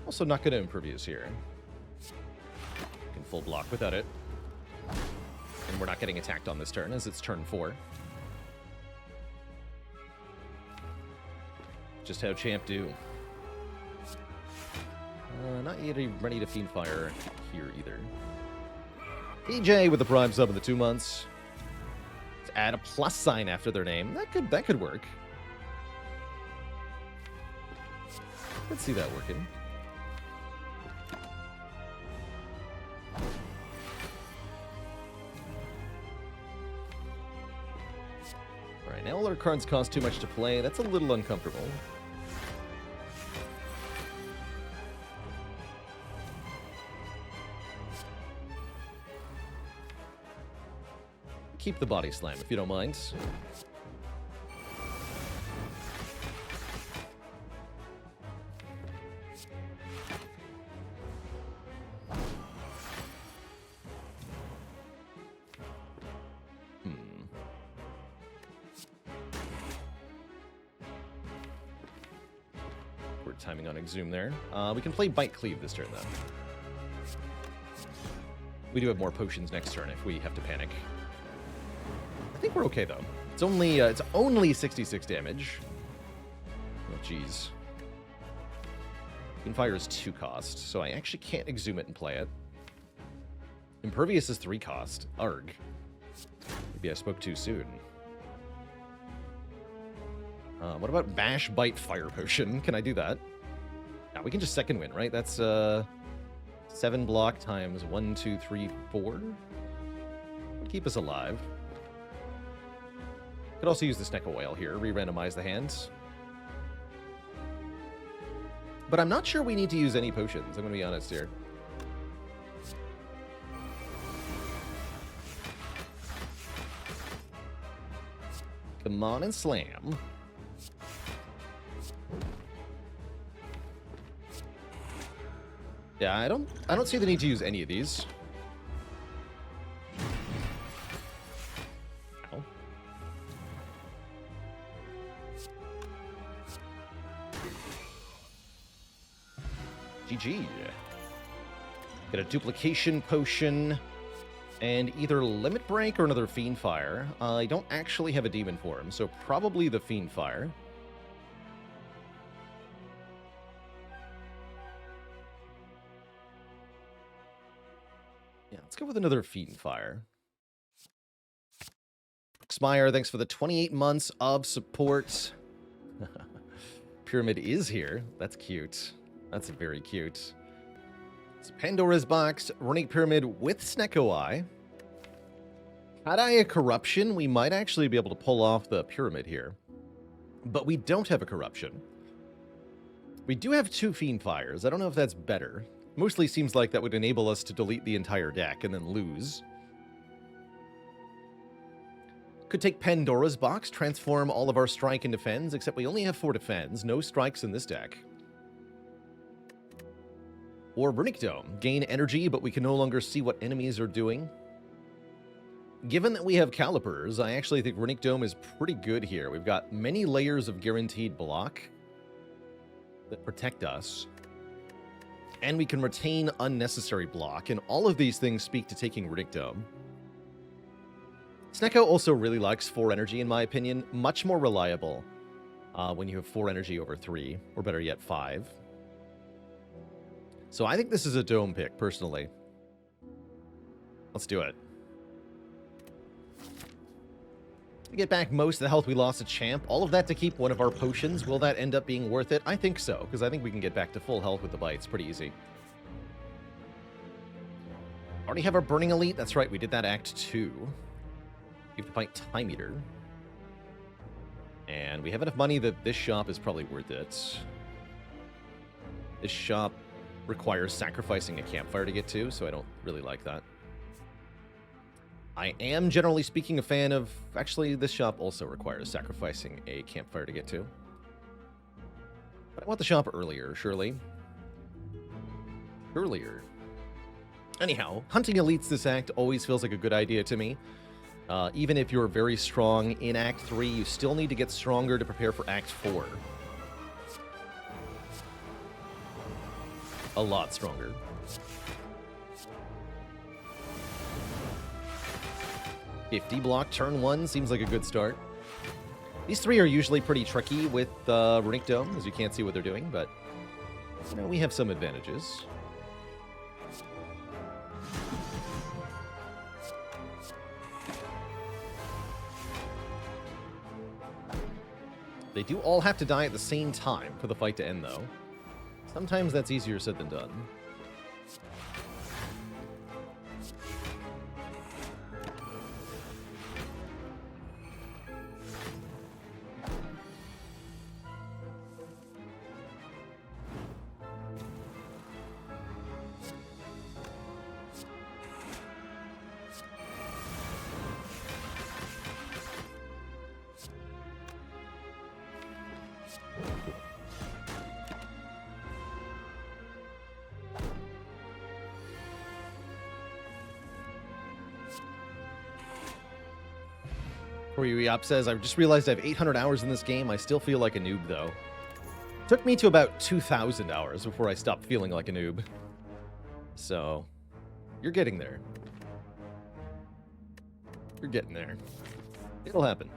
Also not going to Impervious here. Can full block without it. And we're not getting attacked on this turn, as it's turn 4. Just how Champ do. Not yet ready to Fiend Fire here either. EJ with the Prime sub in the 2 months. Let's add a plus sign after their name. That could work. Let's see that working. Alright, now all our cards cost too much to play. That's a little uncomfortable. Keep the body slam, if you don't mind. We're timing on Exhume there. We can play Bite Cleave this turn, though. We do have more potions next turn if we have to panic. I think we're okay, though. It's only 66 damage. Oh, jeez. Fire is 2 cost, so I actually can't Exhume it and play it. Impervious is 3 cost. Arg. Maybe I spoke too soon. What about Bash, Bite, Fire Potion? Can I do that? Now we can just second win, right? That's 7 block times 1, 2, 3, 4. Would keep us alive. Could also use the Snecko Whale here, re-randomize the hands. But I'm not sure we need to use any potions, I'm going to be honest here. Come on and slam. Yeah, I don't see the need to use any of these. Ow. GG. Get a duplication potion and either Limit Break or another Fiend Fire. I don't actually have a demon form, so probably the Fiend Fire. Yeah, let's go with another Fiend Fire. Spire, thanks for the 28 months of support. Pyramid is here. That's cute. That's very cute. It's Pandora's Box, Runic Pyramid with Snecko Eye. Had I a Corruption, we might actually be able to pull off the Pyramid here. But we don't have a Corruption. We do have 2 Fiend Fires. I don't know if that's better. Mostly seems like that would enable us to delete the entire deck and then lose. Could take Pandora's Box, transform all of our strike and defense, except we only have 4 defense, no strikes in this deck. Or Runic Dome, gain energy, but we can no longer see what enemies are doing. Given that we have Calipers, I actually think Runic Dome is pretty good here. We've got many layers of guaranteed block that protect us. And we can retain unnecessary block, and all of these things speak to taking Runic Dome. Snecko also really likes 4 energy, in my opinion. Much more reliable when you have 4 energy over 3, or better yet, 5. So I think this is a Dome pick, personally. Let's do it. We get back most of the health we lost to Champ. All of that to keep one of our potions. Will that end up being worth it? I think so, because I think we can get back to full health with the bites. Pretty easy. Already have our Burning Elite. That's right, we did that Act 2. We have to fight Time Eater. And we have enough money that this shop is probably worth it. This shop requires sacrificing a campfire to get to, so I don't really like that. I am, generally speaking, a fan of... Actually, this shop also requires sacrificing a campfire to get to. But I want the shop earlier, surely. Earlier. Anyhow, hunting elites this act always feels like a good idea to me. Even if you're very strong in Act 3, you still need to get stronger to prepare for Act 4. A lot stronger. $50 block turn 1 seems like a good start. These 3 are usually pretty tricky with Runic Dome, as you can't see what they're doing, but you know, we have some advantages. They do all have to die at the same time for the fight to end, though. Sometimes that's easier said than done. Koyuyap says, I just realized I have 800 hours in this game. I still feel like a noob, though. Took me to about 2,000 hours before I stopped feeling like a noob. So, you're getting there. You're getting there. It'll happen.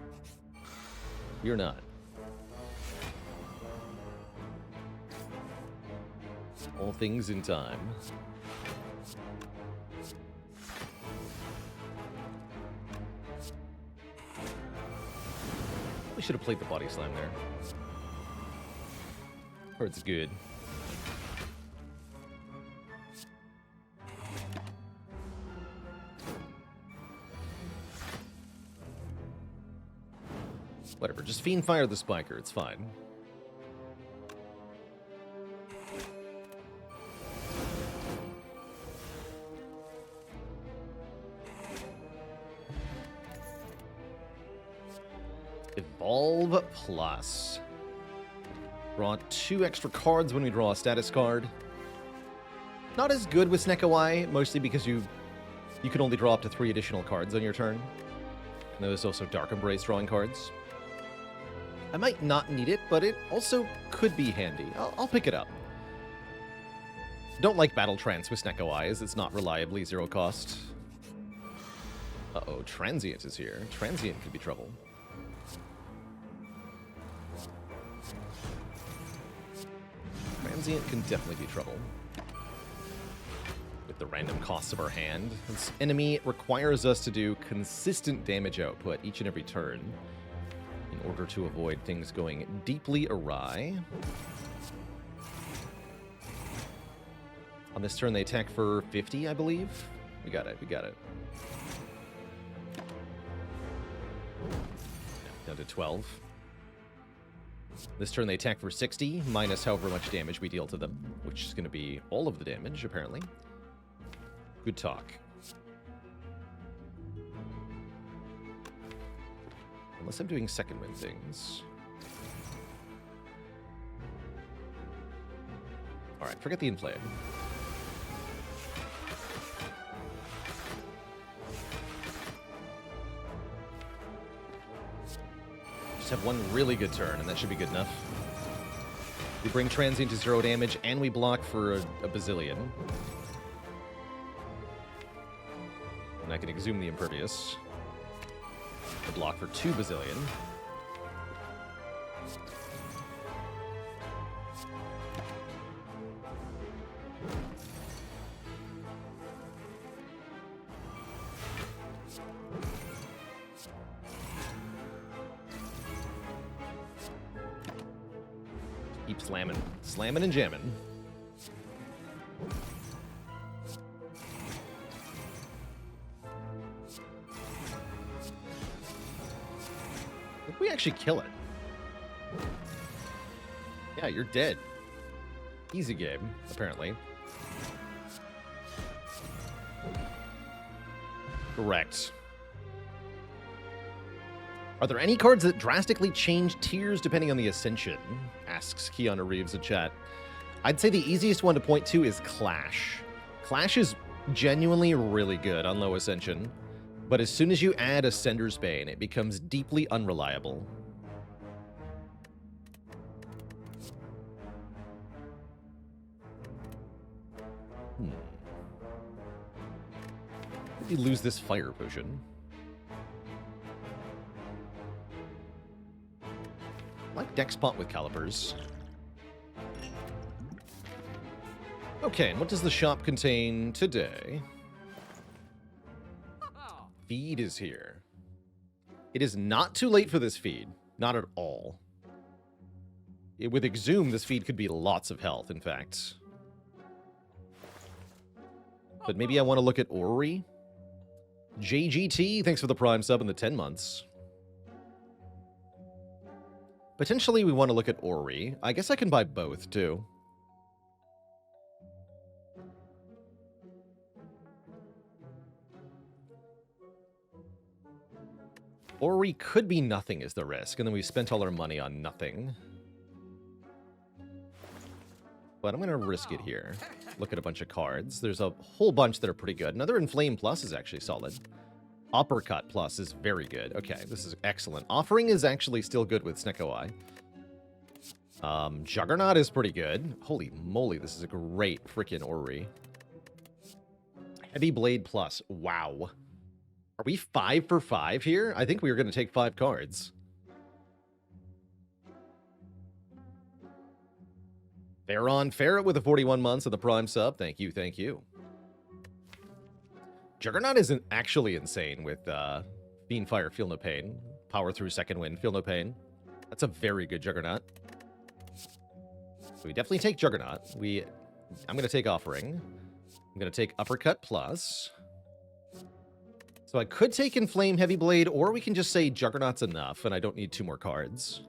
You're not. All things in time. We should have played the body slam there. Or it's good. Whatever, just Fiend Fire the Spiker, it's fine. Evolve Plus. Draw 2 extra cards when we draw a status card. Not as good with Snekawai, mostly because you can only draw up to 3 additional cards on your turn. And there's also Dark Embrace drawing cards. I might not need it, but it also could be handy. I'll pick it up. Don't like Battle Trance with Snekawai, as it's not reliably 0 cost. Uh-oh, Transient is here. Transient could be trouble. Transient can definitely be trouble. With the random costs of our hand. This enemy requires us to do consistent damage output each and every turn in order to avoid things going deeply awry. On this turn, they attack for 50, I believe. We got it, we got it. Down to 12. This turn they attack for 60, minus however much damage we deal to them, which is going to be all of the damage, apparently. Good talk. Unless I'm doing second wind things. Alright, forget the inflame. Have one really good turn, and that should be good enough. We bring Transient to 0 damage, and we block for a bazillion. And I can Exhume the Impervious. I block for 2 bazillion. Keep slamming. Slamming and jamming. Did we actually kill it? Yeah, you're dead. Easy game, apparently. Correct. Are there any cards that drastically change tiers depending on the Ascension? Asks Keanu Reeves in chat. I'd say the easiest one to point to is Clash. Clash is genuinely really good on low Ascension, but as soon as you add Ascender's Bane, it becomes deeply unreliable. Did you lose this fire potion? Like Dexpot with calipers. Okay, and what does the shop contain today? Feed is here. It is not too late for this feed. Not at all. With Exhume, this feed could be lots of health, in fact. But maybe I want to look at Orrery. JGT, thanks for the Prime sub and the 10 months. Potentially, we want to look at Orrery. I guess I can buy both, too. Orrery could be nothing is the risk, and then we spent all our money on nothing. But I'm going to risk it here. Look at a bunch of cards. There's a whole bunch that are pretty good. Another Inflame Plus is actually solid. Uppercut plus is very good. Okay, this is excellent. Offering is actually still good with Snecko Eye. Juggernaut is pretty good. Holy moly, this is a great freaking Orrery. Heavy Blade plus. Wow. Are we 5 for 5 here? I think we were going to take 5 cards. Faron Ferret with the 41 months of the Prime sub. Thank you, thank you. Juggernaut isn't actually insane with Fiendfire, Feel No Pain. Power through Second Wind, Feel No Pain. That's a very good Juggernaut. So we definitely take Juggernaut. I'm going to take Offering. I'm going to take Uppercut plus. So I could take Inflame Heavy Blade, or we can just say Juggernaut's enough, and I don't need 2 more cards.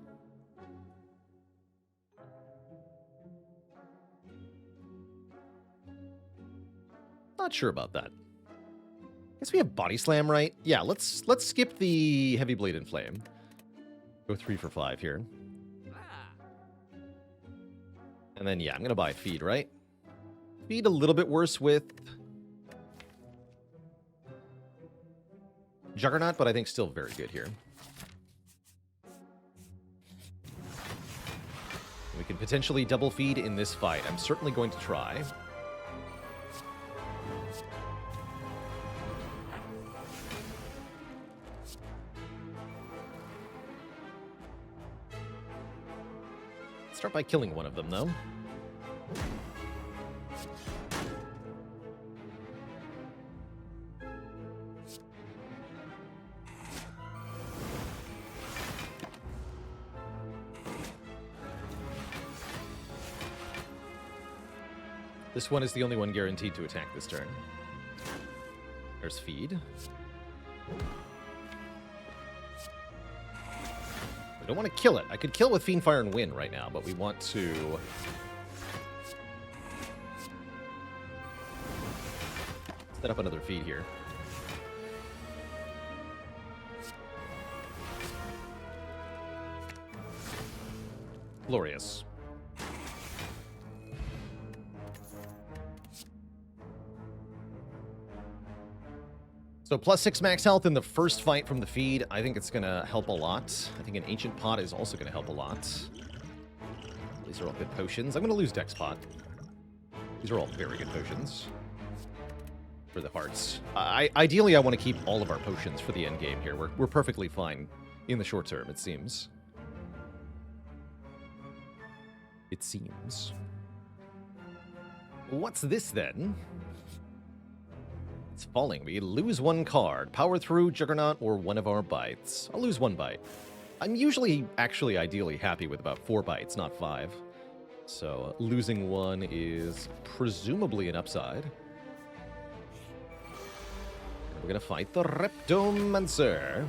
Not sure about that. Guess we have Body Slam, right? Yeah, let's skip the Heavy Blade and Flame. Go 3 for 5 here. And then, yeah, I'm going to buy Feed, right? Feed a little bit worse with Juggernaut, but I think still very good here. We can potentially double feed in this fight. I'm certainly going to try. Start by killing one of them, though. This one is the only one guaranteed to attack this turn. There's Feed. We don't want to kill it. I could kill it with Fiendfire and win right now, but we want to set up another Feed here. Glorious. So +6 max health in the first fight from the feed. I think it's going to help a lot. I think an Ancient Pot is also going to help a lot. These are all good potions. I'm going to lose Dex Pot. These are all very good potions for the hearts. Ideally, I want to keep all of our potions for the end game here. We're perfectly fine in the short term, it seems. It seems. What's this, then? It's falling. We lose 1 card. Power through Juggernaut or one of our bites. I'll lose 1 bite. I'm usually actually ideally happy with about 4 bites, not 5. So losing 1 is presumably an upside. We're going to fight the Reptomancer,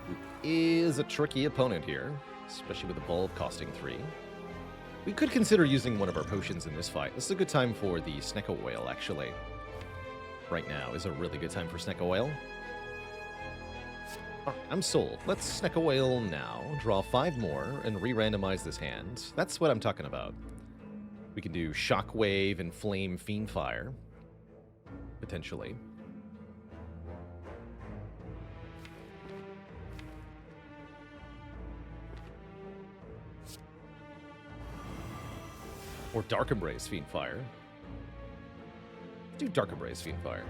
who is a tricky opponent here, especially with the bulb costing 3. We could consider using one of our potions in this fight. This is a good time for the Snecko Oil, actually. Right now is a really good time for Snecko Oil. Right, I'm sold. Let's Snecko Oil now. Draw 5 more and re-randomize this hand. That's what I'm talking about. We can do Shockwave and Flame Fiendfire. Potentially. Or Dark Embrace Fiendfire. Do Dark Embrace Fiendfire.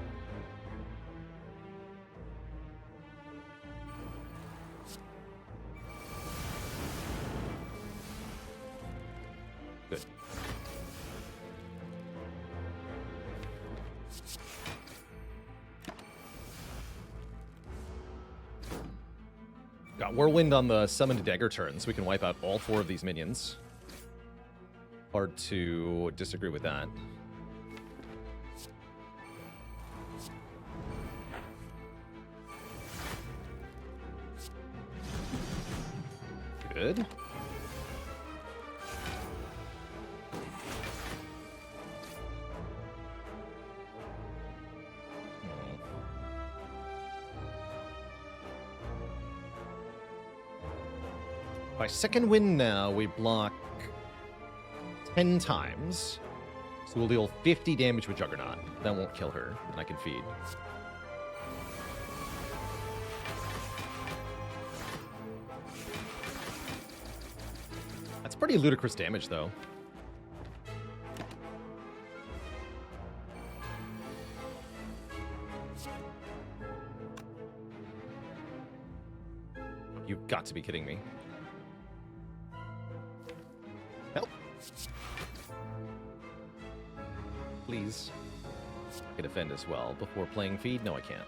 Good. Got Whirlwind on the summoned dagger turn, so we can wipe out all 4 of these minions. Hard to disagree with that. Good. By second win now, we block 10 times. So we'll deal 50 damage with Juggernaut. That won't kill her, and I can feed. Pretty ludicrous damage, though. You've got to be kidding me. Help. Please. I can defend as well before playing feed. No, I can't.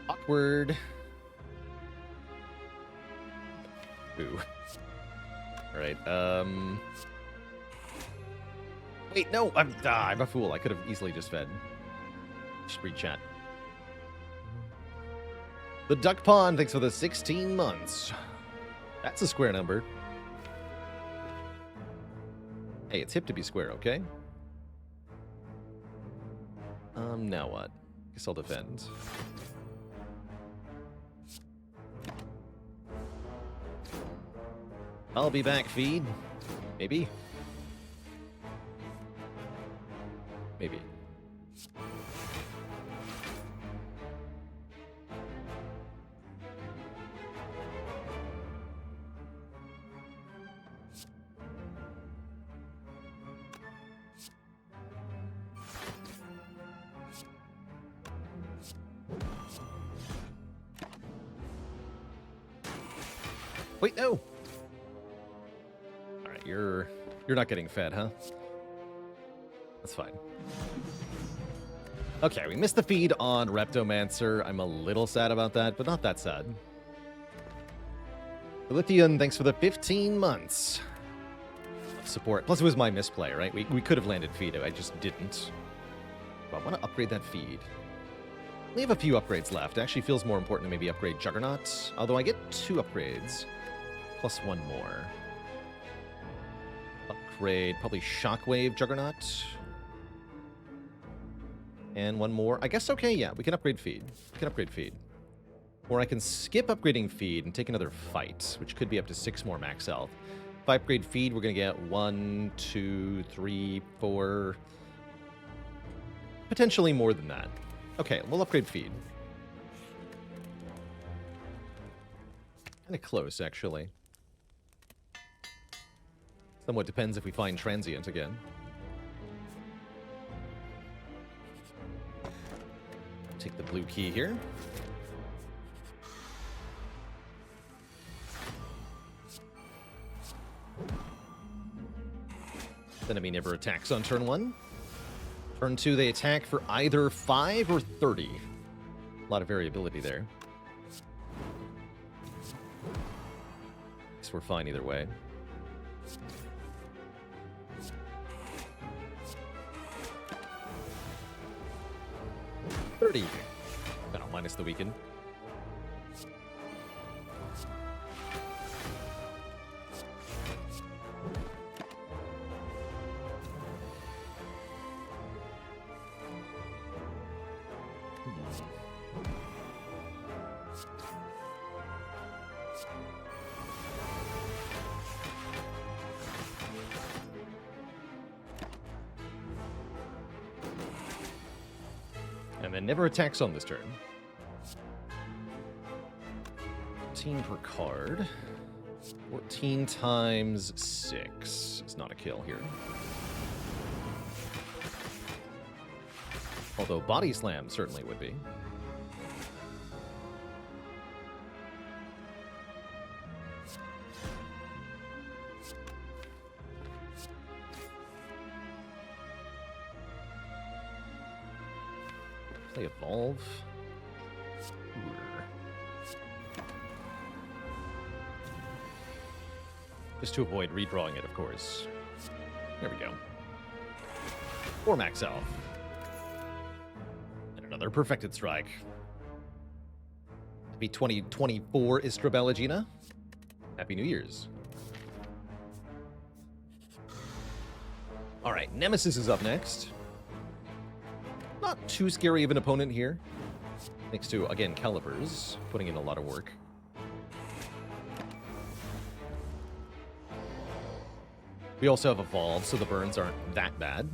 Awkward. Ooh. Alright, wait, no! I'm a fool. I could have easily just fed. Just read chat. The Duck Pond, thanks for the 16 months. That's a square number. Hey, it's hip to be square, okay? Now what? Guess I'll defend. I'll be back, feed. Maybe. Maybe. Wait, no! Alright, you're not getting fed, huh? That's fine. Okay, we missed the feed on Reptomancer. I'm a little sad about that, but not that sad. Lithian, thanks for the 15 months of support. Plus, it was my misplay, right? We could have landed feed, I just didn't. But I want to upgrade that feed. We have a few upgrades left. It actually feels more important to maybe upgrade Juggernaut, although I get 2 upgrades. Plus 1 more. Upgrade probably Shockwave Juggernaut. And 1 more. I guess okay, yeah, we can upgrade feed. We can upgrade feed. Or I can skip upgrading feed and take another fight, which could be up to 6 more max health. If I upgrade feed, we're going to get 1, 2, 3, 4... potentially more than that. Okay, we'll upgrade feed. Kind of close, actually. Somewhat depends if we find Transient again. Take the blue key here. Enemy never attacks on turn 1. Turn 2, they attack for either 5 or 30. A lot of variability there. Guess we're fine either way. 30. No, minus the weaken. And then never attacks on this turn. 14 per card. 14 times 6. It's not a kill here. Although Body Slam certainly would be. Play Evolve. Just to avoid redrawing it, of course. There we go. 4 max health. And another Perfected Strike. Happy 2024, Istrabella Gina. Happy New Year's. Alright, Nemesis is up next. Not too scary of an opponent here. Thanks to, again, Calibers, putting in a lot of work. We also have Evolve, so the burns aren't that bad.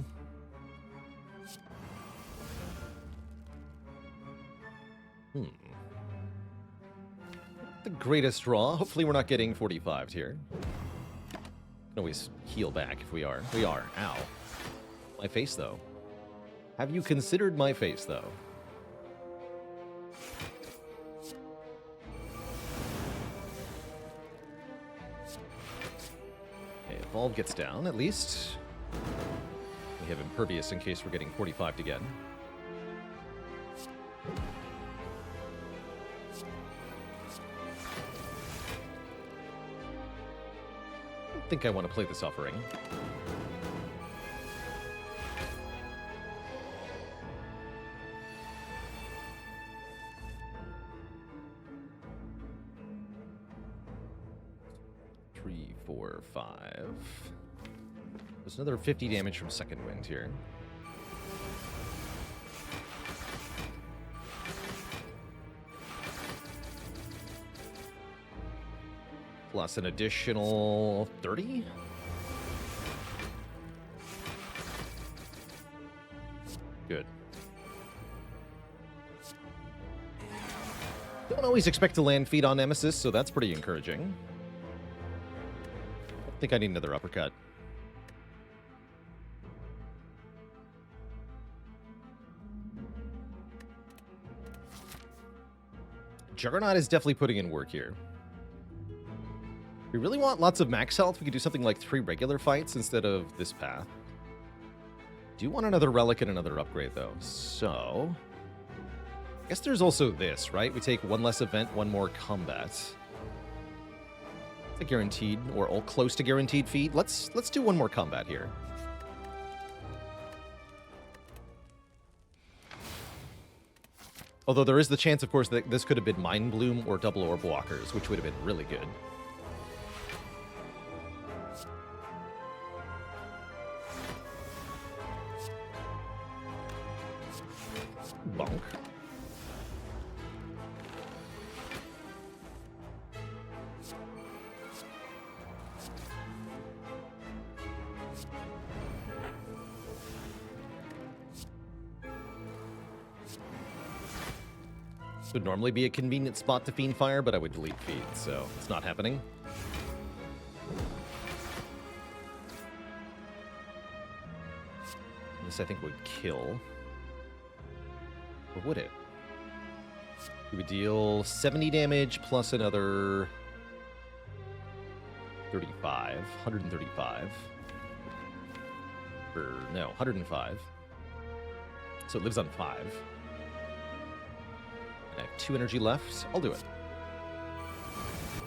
the greatest draw. Hopefully we're not getting 45'd here. Can always heal back if we are. We are. Ow. My face, though. Have you considered my face, though? Okay, Evolve gets down, at least. We have Impervious in case we're getting 45'd again. I think I want to play this offering. Three, 4, 5. There's another 50 damage from Second Wind here. Plus an additional 30? Good. Don't always expect to land feet on Nemesis, so that's pretty encouraging. I think I need another uppercut. Juggernaut is definitely putting in work here. If we really want lots of max health, we could do something like 3 regular fights instead of this path. Do want another relic and another upgrade, though. So, I guess there's also this, right? We take 1 less event, 1 more combat. It's a guaranteed, or all close to guaranteed feat. Let's do 1 more combat here. Although there is the chance, of course, that this could have been Mind Bloom or Double Orb Walkers, which would have been really good. Bonk. This would normally be a convenient spot to Fiend Fire, but I would delete feed, so it's not happening. This, I think, would kill. Or would it? It would deal 70 damage plus another 35. 135. Or, no, 105. So it lives on 5. And I have 2 energy left. I'll do it.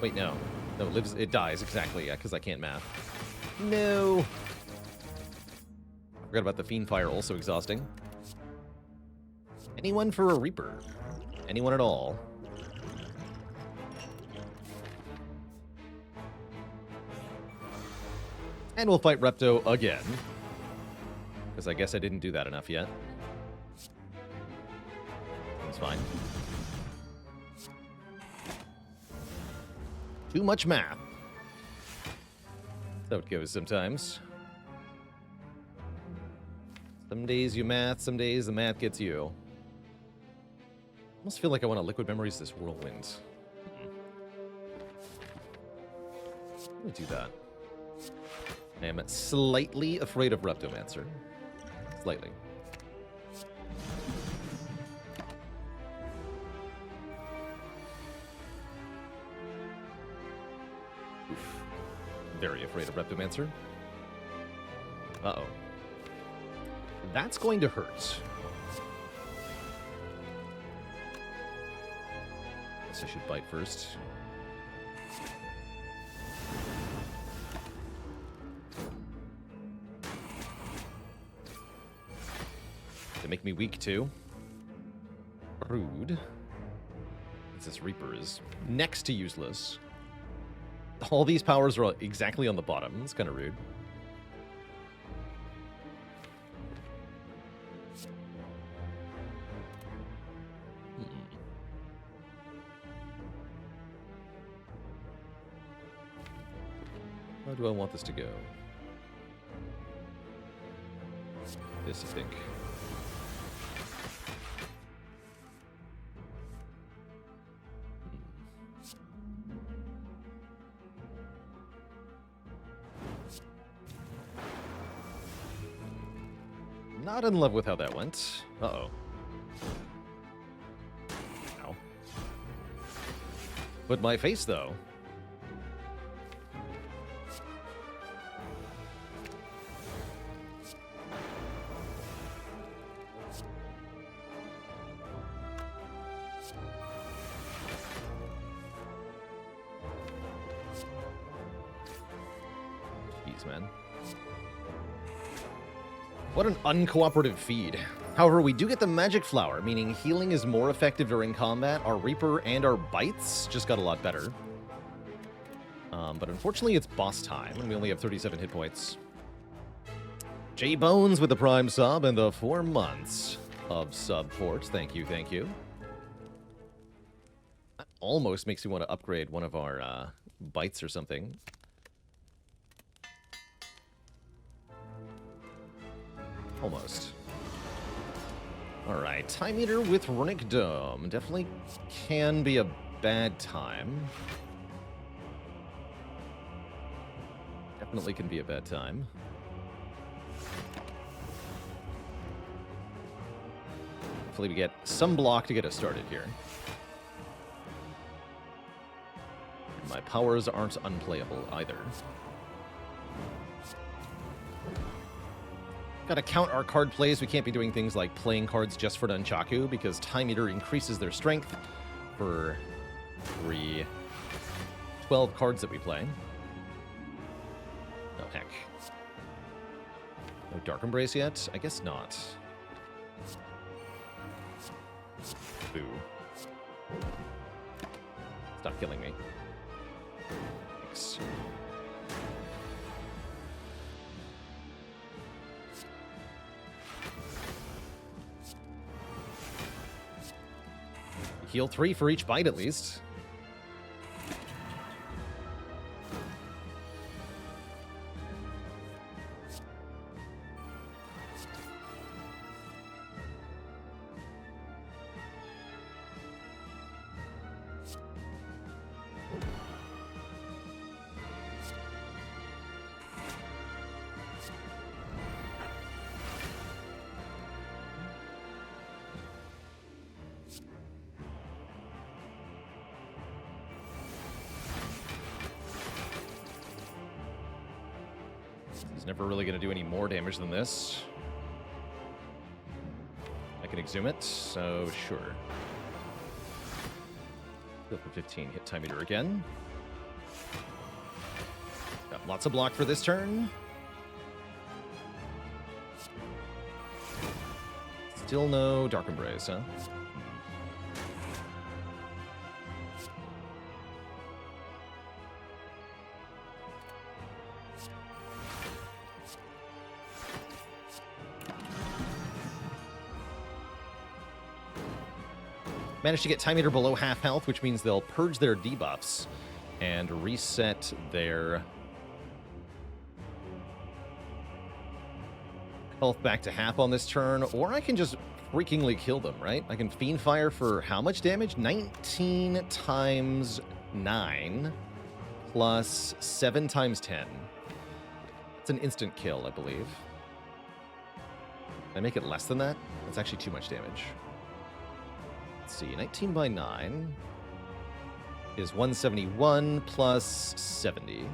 Wait, no. No, it lives. It dies, exactly, yeah, because I can't math. No! I forgot about the Fiend Fire also exhausting. Anyone for a Reaper? Anyone at all? And we'll fight Repto again. Because I guess I didn't do that enough yet. It's fine. Too much math. That's how it goes sometimes. Some days you math, some days the math gets you. I almost feel like I want to Liquid Memories this Whirlwind. Let me do that. I am slightly afraid of Reptomancer. Slightly. Oof. Very afraid of Reptomancer. Uh-oh. That's going to hurt. Guess I should bite first. They make me weak too. Rude. This Reaper is next to useless. All these powers are exactly on the bottom. It's kind of rude. How do I want this to go? This, I think. Not in love with how that went. Uh-oh. Ow. But my face, though. Jeez, man. What an uncooperative feed. However, we do get the magic flower, meaning healing is more effective during combat. Our Reaper and our bites just got a lot better. But unfortunately, it's boss time, and we only have 37 hit points. J-Bones with the Prime sub and the 4 months of support. Thank you, thank you. That almost makes me want to upgrade one of our bites or something. Almost. Alright, Time Eater with Runic Dome. Definitely can be a bad time. Definitely can be a bad time. Hopefully we get some block to get us started here. And my powers aren't unplayable either. Gotta count our card plays. We can't be doing things like playing cards just for Nunchaku, because Time Eater increases their strength for every 12 cards that we play. Oh, heck. No Dark Embrace yet? I guess not. Boo. Stop killing me. Thanks. Heal 3 for each bite, at least. He's never really going to do any more damage than this. I can exhume it, so sure. Go for 15, hit Time Eater again. Got lots of block for this turn. Still no Dark Embrace, huh? Managed to get Time Eater below half health, which means they'll purge their debuffs and reset their health back to half on this turn, or I can just freakingly kill them, right? I can Fiend Fire for how much damage? 19 times 9 plus 7 times 10. It's an instant kill, I believe. Can I make it less than that? That's actually too much damage. Let's see, 19 by 9 is 171 plus 70.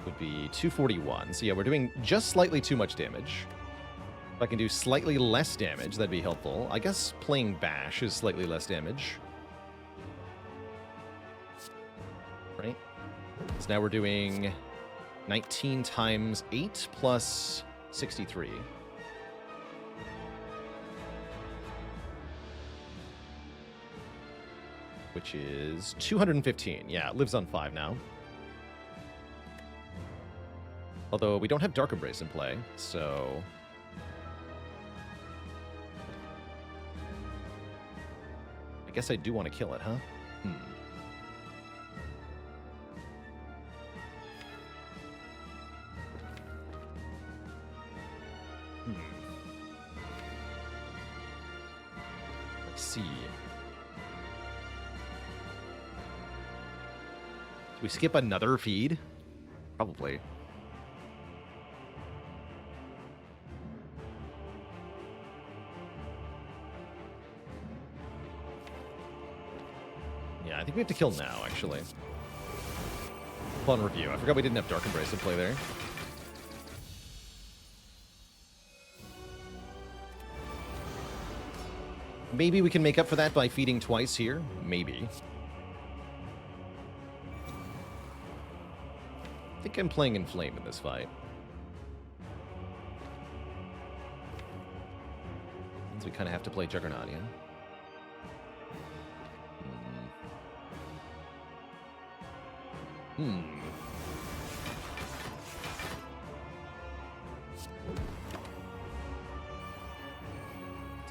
Would be 241. So yeah, we're doing just slightly too much damage. If I can do slightly less damage, that'd be helpful. I guess playing Bash is slightly less damage. Right? So now we're doing 19 times 8 plus 63. Which is 215. Yeah, it lives on 5 now. Although we don't have Dark Embrace in play, so... I guess I do want to kill it, huh? Let's see. Do we skip another feed? Probably. Yeah, I think we have to kill now, actually. Fun review. I forgot we didn't have Dark Embrace to play there. Maybe we can make up for that by feeding twice here. Maybe. I think I'm playing Inflame in this fight. Means we kind of have to play Juggernaut, yeah? This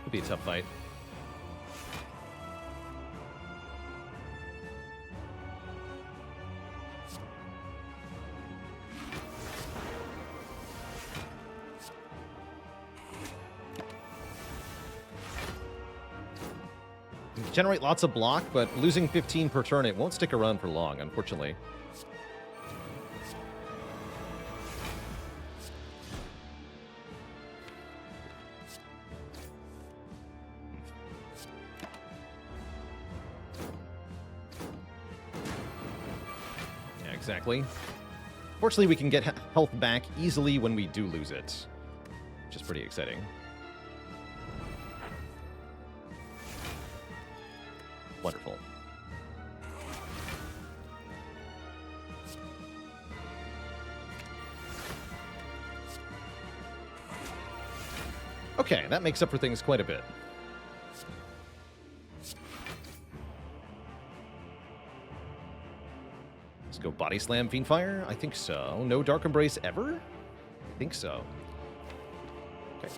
could be a tough fight. Generate lots of block, but losing 15 per turn, it won't stick around for long, unfortunately. Yeah, exactly. Fortunately, we can get health back easily when we do lose it, which is pretty exciting. Wonderful. Okay, that makes up for things quite a bit. Let's go Body Slam, Fiendfire? I think so. No Dark Embrace ever? I think so. Okay.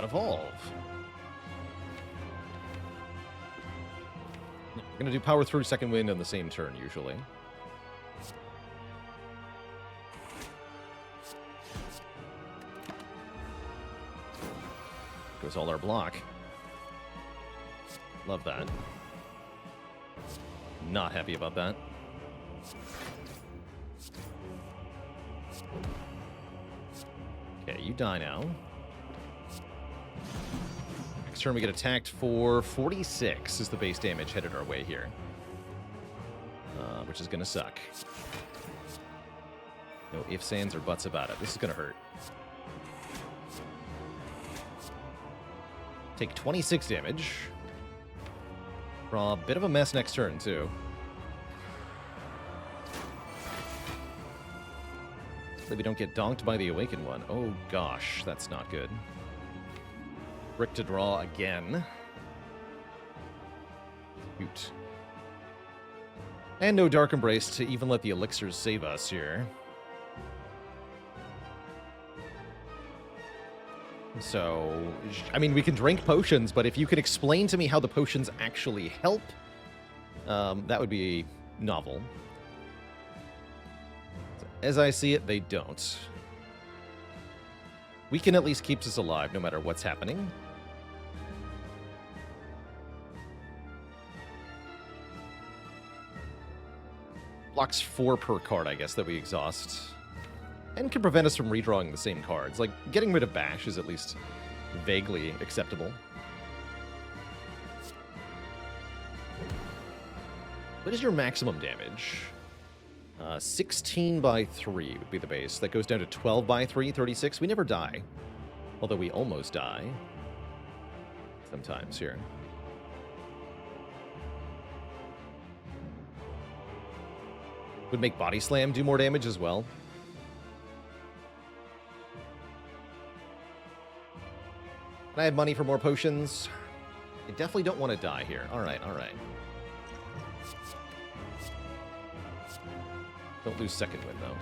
Evolve. We're going to do Power Through Second Wind on the same turn, usually. Goes all our block. Love that. Not happy about that. Okay, you die now. Turn we get attacked for 46 is the base damage headed our way here, which is gonna suck. No ifs, ands, or buts about it. This is gonna hurt. Take 26 damage. Draw a bit of a mess next turn too. So we don't get donked by the Awakened One. Oh gosh, that's not good. Brick to draw again. Cute. And no Dark Embrace to even let the elixirs save us here. So, I mean, we can drink potions, but if you could explain to me how the potions actually help, that would be novel. As I see it, they don't. Weaken at least keeps us alive no matter what's happening. Blocks 4 per card, I guess, that we exhaust. And can prevent us from redrawing the same cards. Like, getting rid of Bash is at least vaguely acceptable. What is your maximum damage? 16 by 3 would be the base. That goes down to 12 by 3, 36. We never die. Although we almost die. Sometimes here. Would make Body Slam do more damage as well. Can I have money for more potions? I definitely don't want to die here. Alright, alright. Don't lose second wind, though.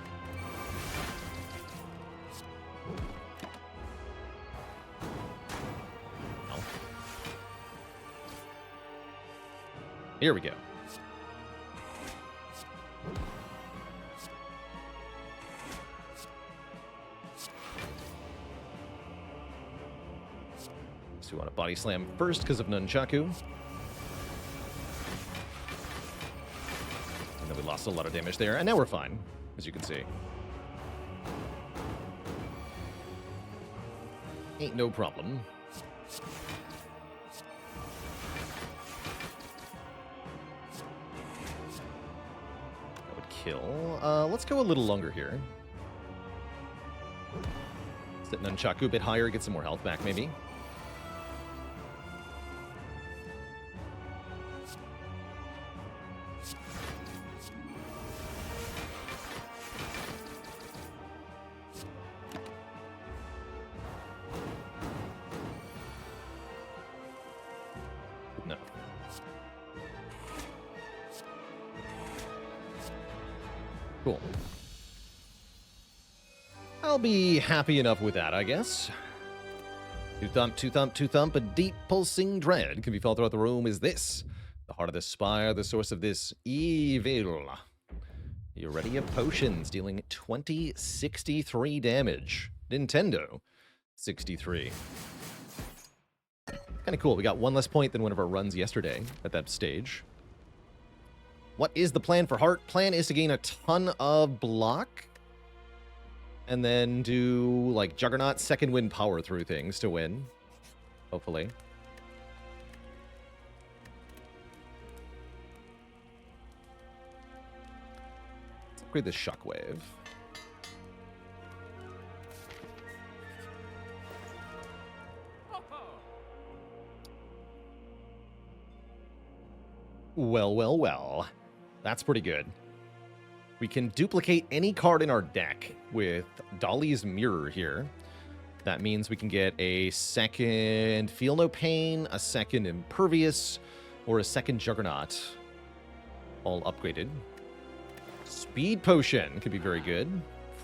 Oh. Here we go. So we want to Body Slam first because of Nunchaku. lost a lot of damage there, and now we're fine, as you can see. Ain't no problem. That would kill. Let's go a little longer here. Set Nunchaku a bit higher, get some more health back, maybe. No. Cool. I'll be happy enough with that, I guess. Two thump, two thump, two thump, a deep pulsing dread can be felt throughout the room. Is this the heart of the spire, the source of this evil? You're ready of potions, dealing 2063 damage. Nintendo, 63. Kind of cool. We got one less point than one of our runs yesterday at that stage. What is the plan for Heart? Plan is to gain a ton of block and then do, like, Juggernaut second wind power through things to win. Hopefully. Let's upgrade the Shockwave. Well, well, well. That's pretty good. We can duplicate any card in our deck with Dolly's Mirror here. That means we can get a second Feel No Pain, a second Impervious, or a second Juggernaut. All upgraded. Speed Potion could be very good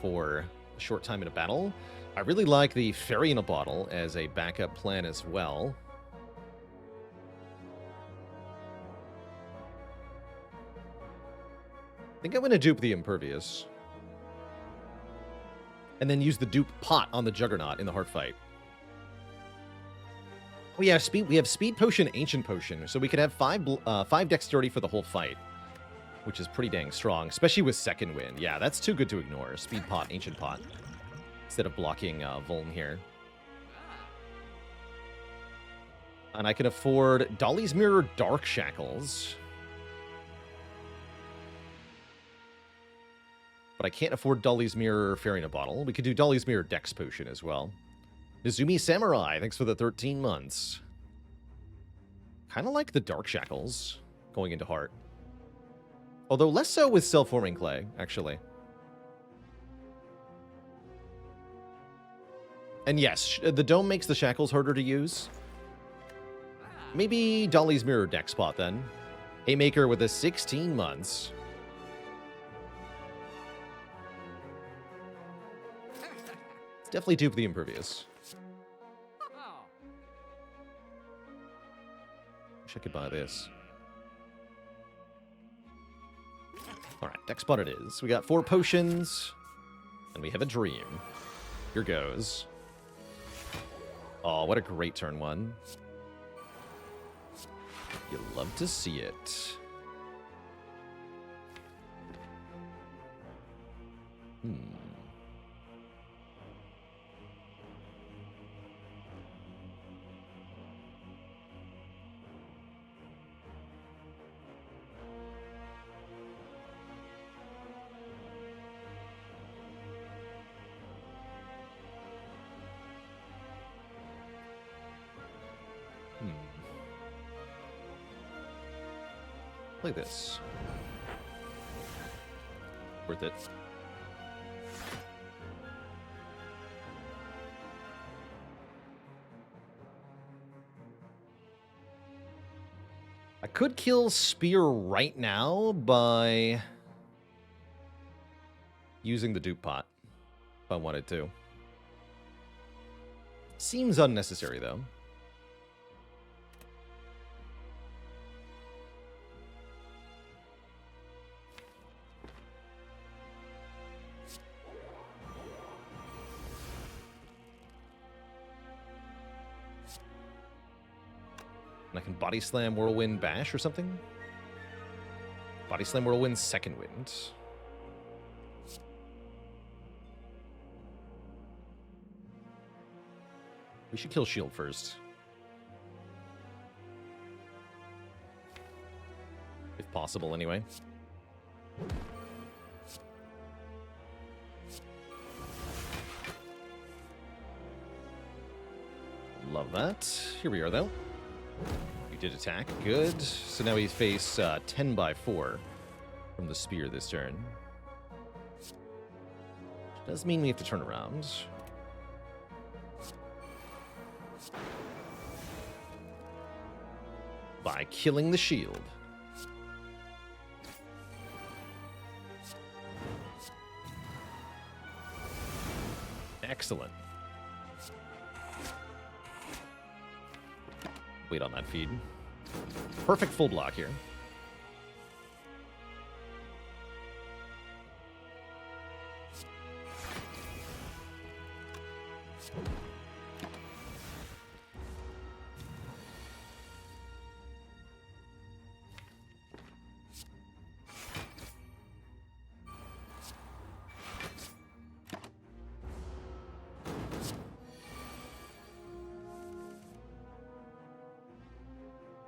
for a short time in a battle. I really like the Fairy in a Bottle as a backup plan as well. I think I'm going to dupe the Impervious. And then use the dupe pot on the Juggernaut in the Heart fight. Oh yeah, we have Speed Potion, Ancient Potion, so we could have 5 Dexterity for the whole fight, which is pretty dang strong, especially with Second Wind. Yeah, that's too good to ignore. Speed Pot, Ancient Pot, instead of blocking Vuln here. And I can afford Dolly's Mirror, Dark Shackles. But I can't afford Dolly's Mirror, Fairy in a Bottle. We could do Dolly's Mirror, Dex Potion as well. Izumi Samurai, thanks for the 13 months. Kind of like the Dark Shackles going into Heart. Although less so with Self-Forming Clay, actually. And yes, the Dome makes the Shackles harder to use. Maybe Dolly's Mirror Dex Pot then. Haymaker with the 16 months. Definitely dupe the Impervious. Wish I could buy this. Alright, Dex Spot it is. We got 4 potions. And we have a dream. Here goes. Oh, what a great turn 1. You love to see it. Play this. Worth it. I could kill Spear right now by using the dupe pot if I wanted to. Seems unnecessary though. I can Body Slam, Whirlwind, Bash or something. Body Slam Whirlwind, Second Wind. We should kill shield first. If possible, anyway. Love that. Here we are, though. We did attack. Good. So now we face 10 by 4 from the spear this turn. Does mean we have to turn around. By killing the shield. Excellent. Wait on that feed. Perfect full block here.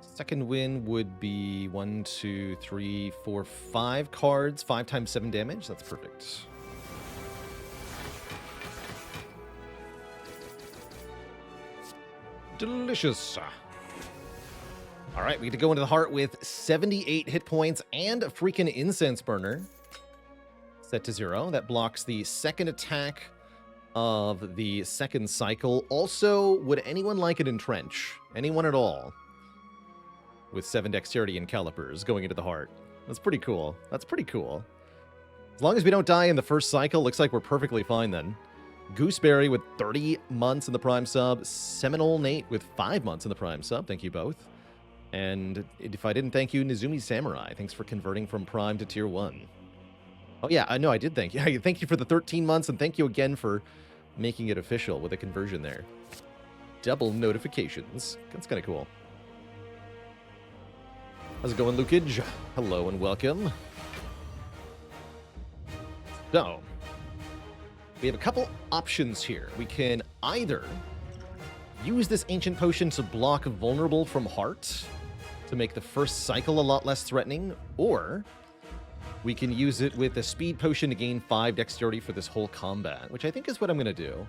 Second win would be 1, 2, 3, 4, 5 cards. 5 times 7 damage. That's perfect. Delicious. All right, we get to go into the heart with 78 hit points and a freaking incense burner. Set to 0. That blocks the second attack of the second cycle. Also, would anyone like an entrench? Anyone at all? With 7 dexterity and calipers going into the heart. That's pretty cool. That's pretty cool. As long as we don't die in the first cycle, looks like we're perfectly fine then. Gooseberry with 30 months in the Prime sub. Seminole Nate with 5 months in the Prime sub. Thank you both. And if I didn't thank you, Nizumi Samurai. Thanks for converting from Prime to Tier 1. Oh yeah, I know I did thank you. Thank you for the 13 months, and thank you again for making it official with a conversion there. Double notifications. That's kind of cool. How's it going, Lukage? Hello and welcome. So, we have a couple options here. We can either use this Ancient Potion to block Vulnerable from Heart to make the first cycle a lot less threatening, or we can use it with a Speed Potion to gain 5 Dexterity for this whole combat, which I think is what I'm going to do.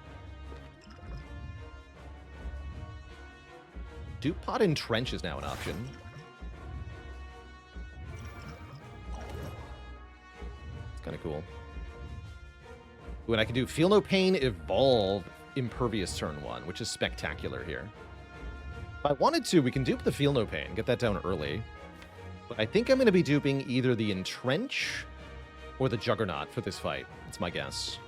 Dupe Pod Entrench is now an option. Kind of cool. When I can do Feel No Pain, Evolve Impervious turn 1, which is spectacular here. If I wanted to, we can dupe the Feel No Pain, get that down early. But I think I'm going to be duping either the Entrench or the Juggernaut for this fight. That's my guess.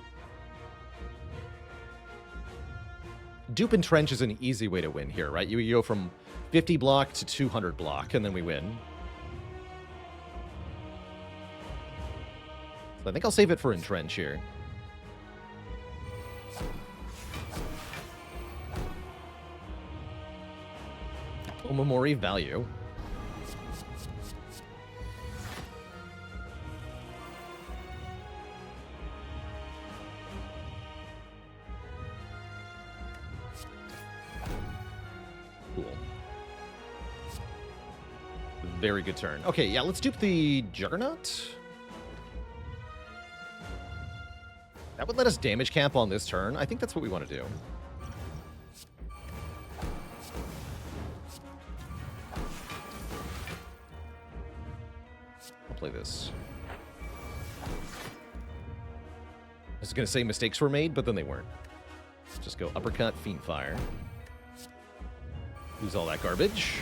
Dupe Entrench is an easy way to win here, right? You go from 50 block to 200 block, and then we win. I think I'll save it for Entrench here. Omamori value. Cool. Very good turn. Okay, yeah, let's dupe the Juggernaut. That would let us damage camp on this turn. I think that's what we want to do. I'll play this. I was going to say mistakes were made, but then they weren't. Let's just go Uppercut, Fiend Fire. Lose all that garbage.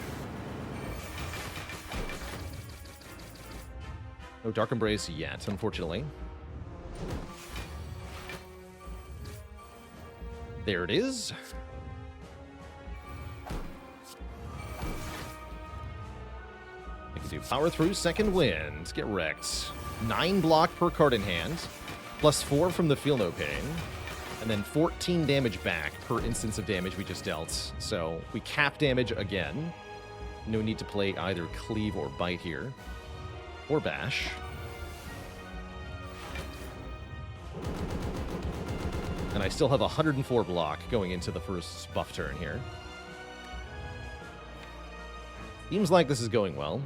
No Dark Embrace yet, unfortunately. There it is. I can do Power Through, Second Wind. Get wrecked. 9 block per card in hand, plus 4 from the Feel No Pain, and then 14 damage back per instance of damage we just dealt. So we cap damage again. No need to play either Cleave or Bite here. Or bash. And I still have 104 block going into the first buff turn here. Seems like this is going well.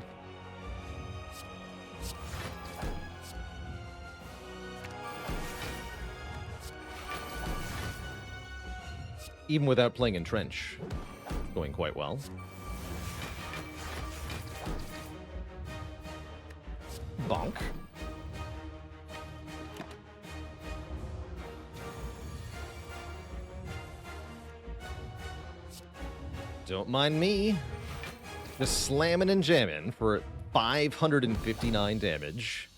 Even without playing Entrench, going quite well. Bonk. Don't mind me. Just slamming and jamming for 559 damage.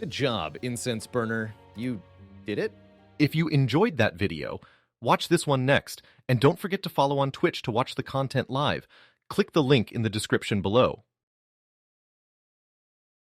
Good job, Incense Burner. You did it? If you enjoyed that video, watch this one next, and don't forget to follow on Twitch to watch the content live. Click the link in the description below.